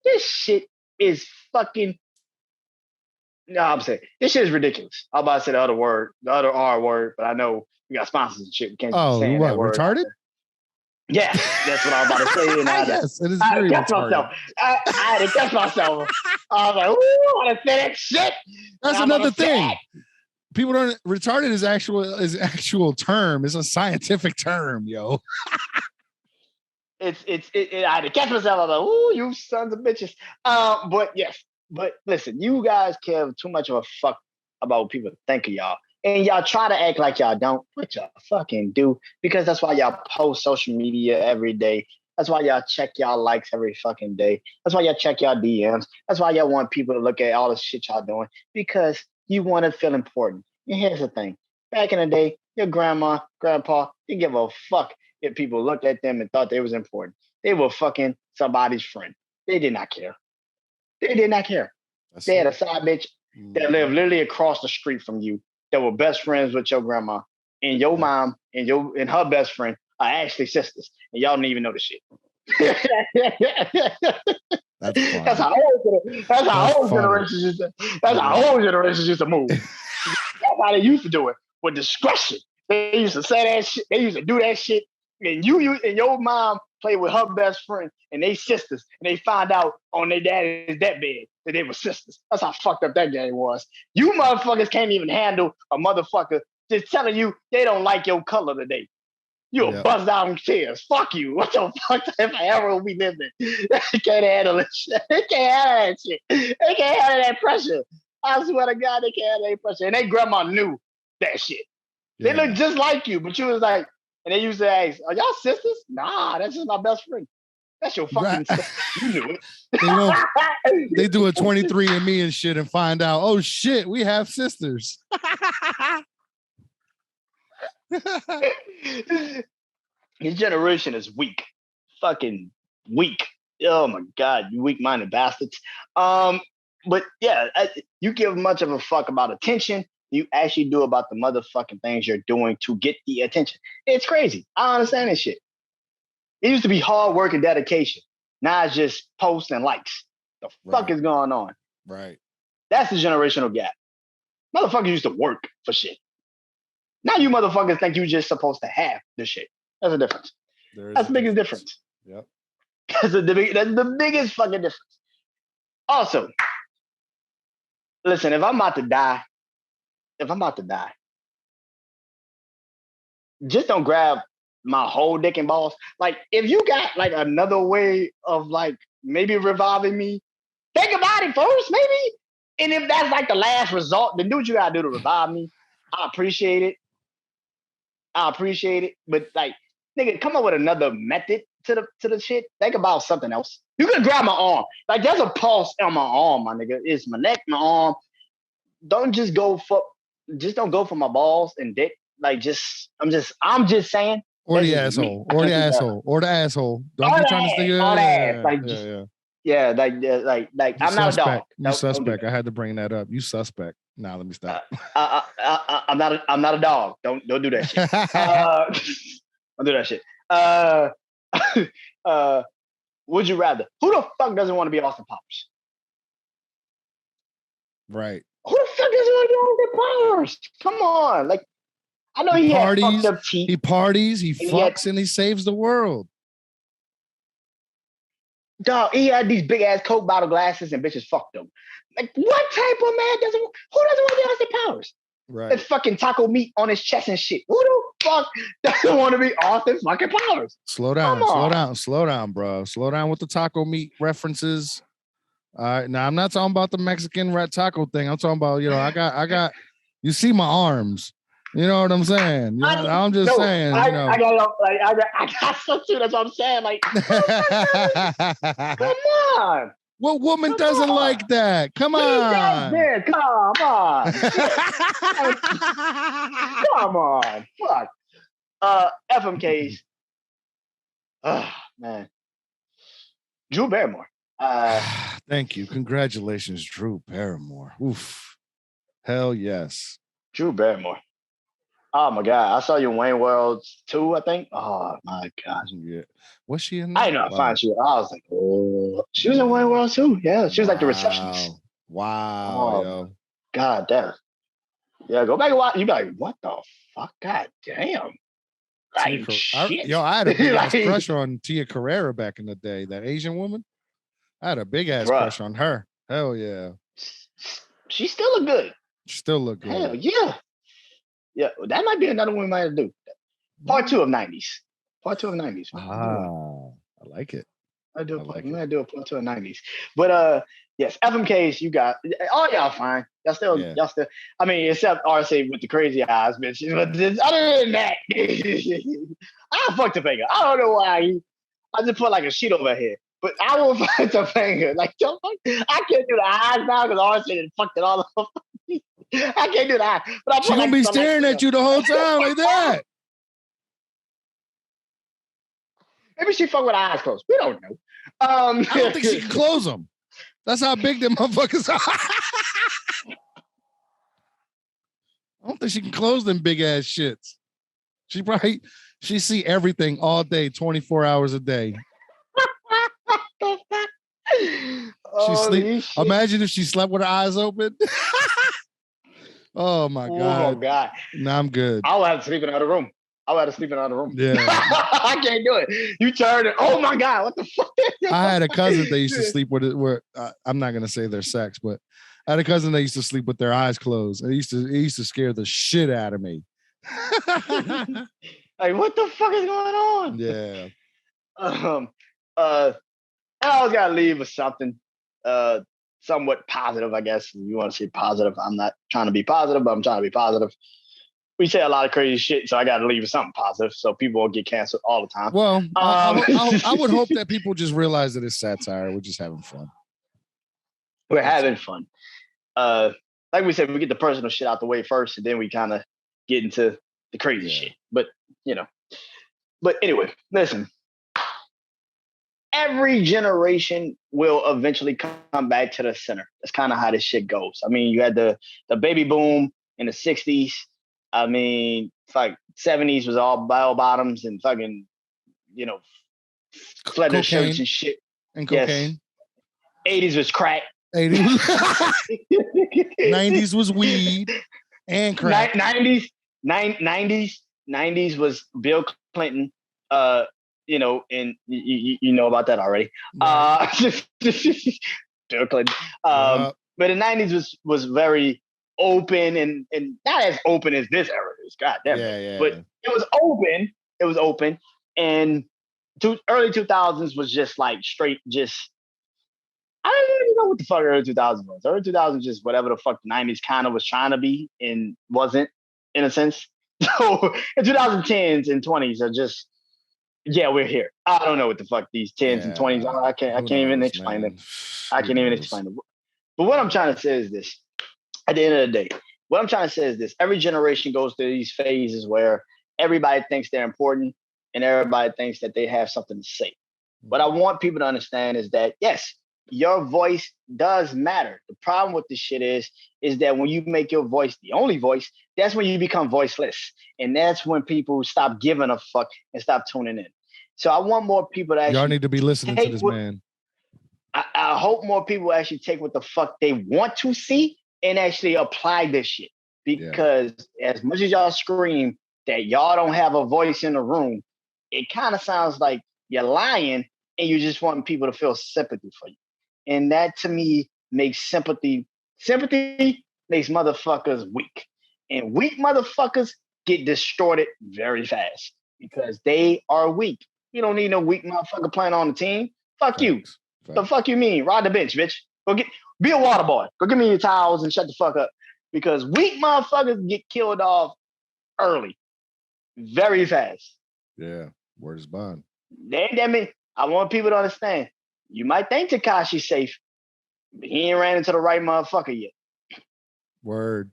This shit is fucking. No, I'm saying this shit is ridiculous. I'm about to say the other R word, but I know we got sponsors and shit. We can't say that word. Retarded? Yeah, that's what I was about to say. And yes, it is very retarded. I had to catch myself. I was like, ooh, I want to say that shit. That's another thing. People don't. Retarded is actual term. It's a scientific term, yo. I had to catch myself. I was like, ooh, you sons of bitches. But yes. But listen, you guys care too much of a fuck about what people think of y'all. And y'all try to act like y'all don't, but y'all fucking do. Because that's why y'all post social media every day. That's why y'all check y'all likes every fucking day. That's why y'all check y'all DMs. That's why y'all want people to look at all the shit y'all doing. Because you want to feel important. And here's the thing. Back in the day, your grandma, grandpa, didn't give a fuck if people looked at them and thought they was important. They were fucking somebody's friend. They did not care. They did not care. They had a side bitch that lived literally across the street from you that were best friends with your grandma. And your mom and her best friend are actually sisters. And y'all didn't even know the shit. That's how old generations used to move. That's how they used to do it, with discretion. They used to say that shit. They used to do that shit. And you and your mom played with her best friend and they sisters, and they found out on their daddy's deathbed that they were sisters. That's how fucked up that game was. You motherfuckers can't even handle a motherfucker just telling you they don't like your color today. You'll buzz down in tears. Fuck you. What the fuck type of era we live in? They can't handle it. They can't handle that shit. They can't handle that pressure. I swear to God, they can't handle that pressure. And they grandma knew that shit. They look just like you, but you was like, and they used to ask, are y'all sisters? Nah, that's just my best friend. That's your fucking sister. You knew it. They do a 23andMe and shit and find out, oh shit, we have sisters. His generation is weak. Fucking weak. Oh my God, you weak-minded bastards. But yeah, you give much of a fuck about attention. You actually do about the motherfucking things you're doing to get the attention. It's crazy. I understand this shit. It used to be hard work and dedication. Now it's just posts and likes. The fuck is going on? Right. That's the generational gap. Motherfuckers used to work for shit. Now you motherfuckers think you just supposed to have this shit. That's the difference. That's the biggest difference. Yep. That's the biggest fucking difference. Also, listen, if I'm about to die, just don't grab my whole dick and balls. Like, if you got like another way of like maybe reviving me, think about it first, maybe. And if that's like the last result, then do what you gotta do to revive me. I appreciate it. But like, nigga, come up with another method to the shit. Think about something else. You can grab my arm. Like, there's a pulse on my arm, my nigga. It's my neck, my arm. Don't just go for my balls and dick. Like, I'm just saying. Or the asshole. Or the asshole. Or the asshole. Don't be trying to stick it. Like, I'm not a dog. You suspect. I had to bring that up. You suspect. Nah, let me stop. I'm not a dog. Don't do that shit. Don't do that shit. Would you rather? Who the fuck doesn't want to be Austin Powers? Right. Who the fuck doesn't want to be Austin Powers? Come on. Like, I know he had fucked up teeth. He parties, he fucks, and he saves the world. Dog, he had these big ass Coke bottle glasses and bitches fucked him. Like, what type of man who doesn't want to be Austin Powers? Right. That fucking taco meat on his chest and shit. Who the fuck doesn't want to be Austin fucking Powers? Slow down, Come slow on. down, slow down, bro. Slow down with the taco meat references. All right, now I'm not talking about the Mexican red taco thing. I'm talking about, I got. You see my arms. You know what I'm saying? I'm just saying. I got some too. That's what I'm saying. Like, come on. What woman doesn't like that? Come on. Come on. Come on. Fuck. FMKs. Oh, man. Drew Barrymore. Thank you. Congratulations, Drew Barrymore. Oof. Hell yes. Drew Barrymore. Oh my God. I saw you in Wayne World 2, I think. Oh my God. Yeah. Was she in that? I didn't know how to find you. I was like, oh, she was in Wayne World 2. Yeah. She was like the receptionist. Wow. Yo. God damn. Yeah, go back and watch. You be like, what the fuck? God damn. Like, shit. I had a big ass crush on Tia Carrera back in the day. That Asian woman. I had a big ass crush on her. Hell yeah. She still look good. Still look good. Hell yeah. Yeah, that might be another one we might do. Part 2 of 90s. Part 2 of 90s. I like it. We might do a part 2 of 90s. But yes, FMKs, you got all y'all fine. Y'all still, I mean, except RC with the crazy eyes, bitches. But other than that, I fucked Topanga. I don't know why. I just put like a sheet over here. But I will fuck Topanga. Like, I can't do the eyes now because RC done fucked it all up. I can't do that. But She's gonna be staring at you the whole time like that. Maybe she fuck with her eyes closed. We don't know. I don't think she can close them. That's how big them motherfuckers are. I don't think she can close them big ass shits. She see everything all day, 24 hours a day. She sleep. Imagine if she slept with her eyes open. Oh my God. Oh God. Nah, I'm good. I'll have to sleep in another room. Yeah. I can't do it. You turn it. Oh my God. What the fuck? I had a cousin that used to sleep with it where I'm not gonna say their sex, but I had a cousin that used to sleep with their eyes closed. It used to scare the shit out of me. Like, what the fuck is going on? Yeah. I always gotta leave with something somewhat positive, I guess. If you want to say positive, I'm not trying to be positive, but I'm trying to be positive. We say a lot of crazy shit, so I gotta leave with something positive so people won't get canceled all the time. Well, I would hope that people just realize that it's satire. We're just having fun. We're having fun. Like we said, we get the personal shit out the way first, and then we kind of get into the crazy shit. But but anyway, listen. Every generation will eventually come back to the center. That's kind of how this shit goes. I mean, you had the baby boom in the 60s. I mean, like 70s was all bell bottoms and fucking, leather shirts and shit. And cocaine. Yes. 80s was crack. 90s was weed and crack. 90s was Bill Clinton. And you know about that already. Bill Clinton. But the 90s was very open and not as open as this era is. God damn it. But it was open. It was open. And early 2000s was just like straight I don't even know what the fuck early 2000s was. Early 2000s just whatever the fuck the 90s kind of was trying to be and wasn't, in a sense. So in 2010s and 20s are just, we're here. I don't know what the fuck these 10s and 20s are. I can't even explain them. I can't even explain them. But what I'm trying to say is this. At the end of the day, what I'm trying to say is this. Every generation goes through these phases where everybody thinks they're important and everybody thinks that they have something to say. What I want people to understand is that, yes, your voice does matter. The problem with this shit is that when you make your voice the only voice, that's when you become voiceless. And that's when people stop giving a fuck and stop tuning in. So I want more people to actually... Y'all need to be listening to this man. I hope more people actually take what the fuck they want to see and actually apply this shit. Because as much as y'all scream that y'all don't have a voice in the room, it kind of sounds like you're lying and you just want people to feel sympathy for you. And that to me makes sympathy makes motherfuckers weak. And weak motherfuckers get distorted very fast because they are weak. You don't need no weak motherfucker playing on the team. Fuck you. Facts. The fuck you mean? Ride the bench, bitch. Be a water boy. Go give me your towels and shut the fuck up. Because weak motherfuckers get killed off early, very fast. Yeah, word is bond. Damn it. I want people to understand. You might think Tekashi's safe, but he ain't ran into the right motherfucker yet. Word.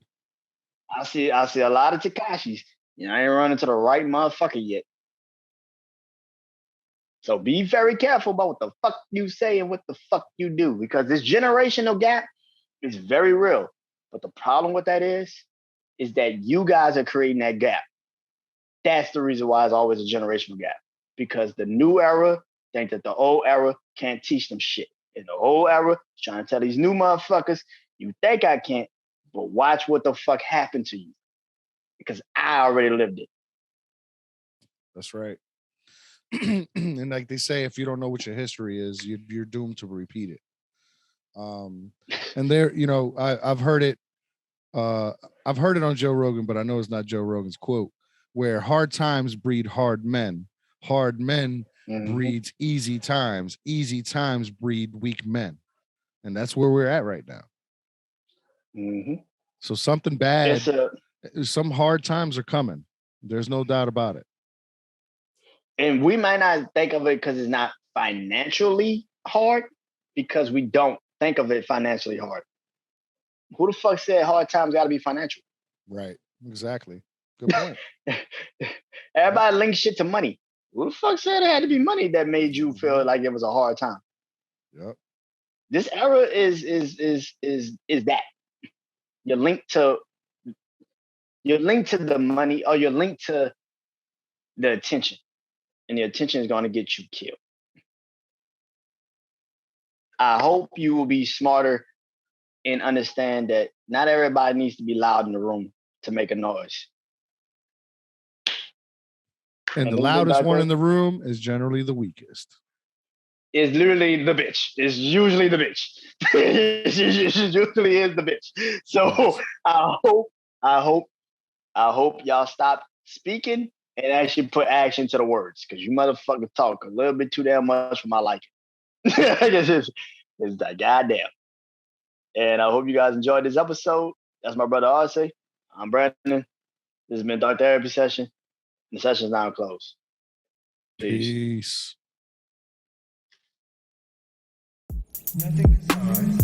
I see a lot of Tekashis. I ain't run into the right motherfucker yet. So be very careful about what the fuck you say and what the fuck you do, because this generational gap is very real. But the problem with that is that you guys are creating that gap. That's the reason why it's always a generational gap, because the new era think that the old era can't teach them shit. And the old era is trying to tell these new motherfuckers, you think I can't, but watch what the fuck happened to you, because I already lived it. That's right. And like they say, if you don't know what your history is, you're doomed to repeat it. And there, I've heard it. I've heard it on Joe Rogan, but I know it's not Joe Rogan's quote, where hard times breed hard men. Hard men breeds easy times. Easy times breed weak men. And that's where we're at right now. Mm-hmm. So something bad, some hard times are coming. There's no doubt about it. And we might not think of it because it's not financially hard, because we don't think of it financially hard. Who the fuck said hard times got to be financial? Right. Exactly. Good point. Everybody links shit to money. Who the fuck said it had to be money that made you feel like it was a hard time? Yep. This era is that. You're linked to the money, or you're linked to the attention. And the attention is going to get you killed. I hope you will be smarter and understand that not everybody needs to be loud in the room to make a noise. And the loudest one in the room is generally the weakest. It's literally the bitch. It's usually the bitch. It usually is the bitch. So I hope y'all stop speaking and actually put action to the words, because you motherfuckers talk a little bit too damn much for my liking. It's like goddamn. And I hope you guys enjoyed this episode. That's my brother Arce. I'm Brandon. This has been Dark Therapy Session. The session's now closed. Peace. Nothing is hard.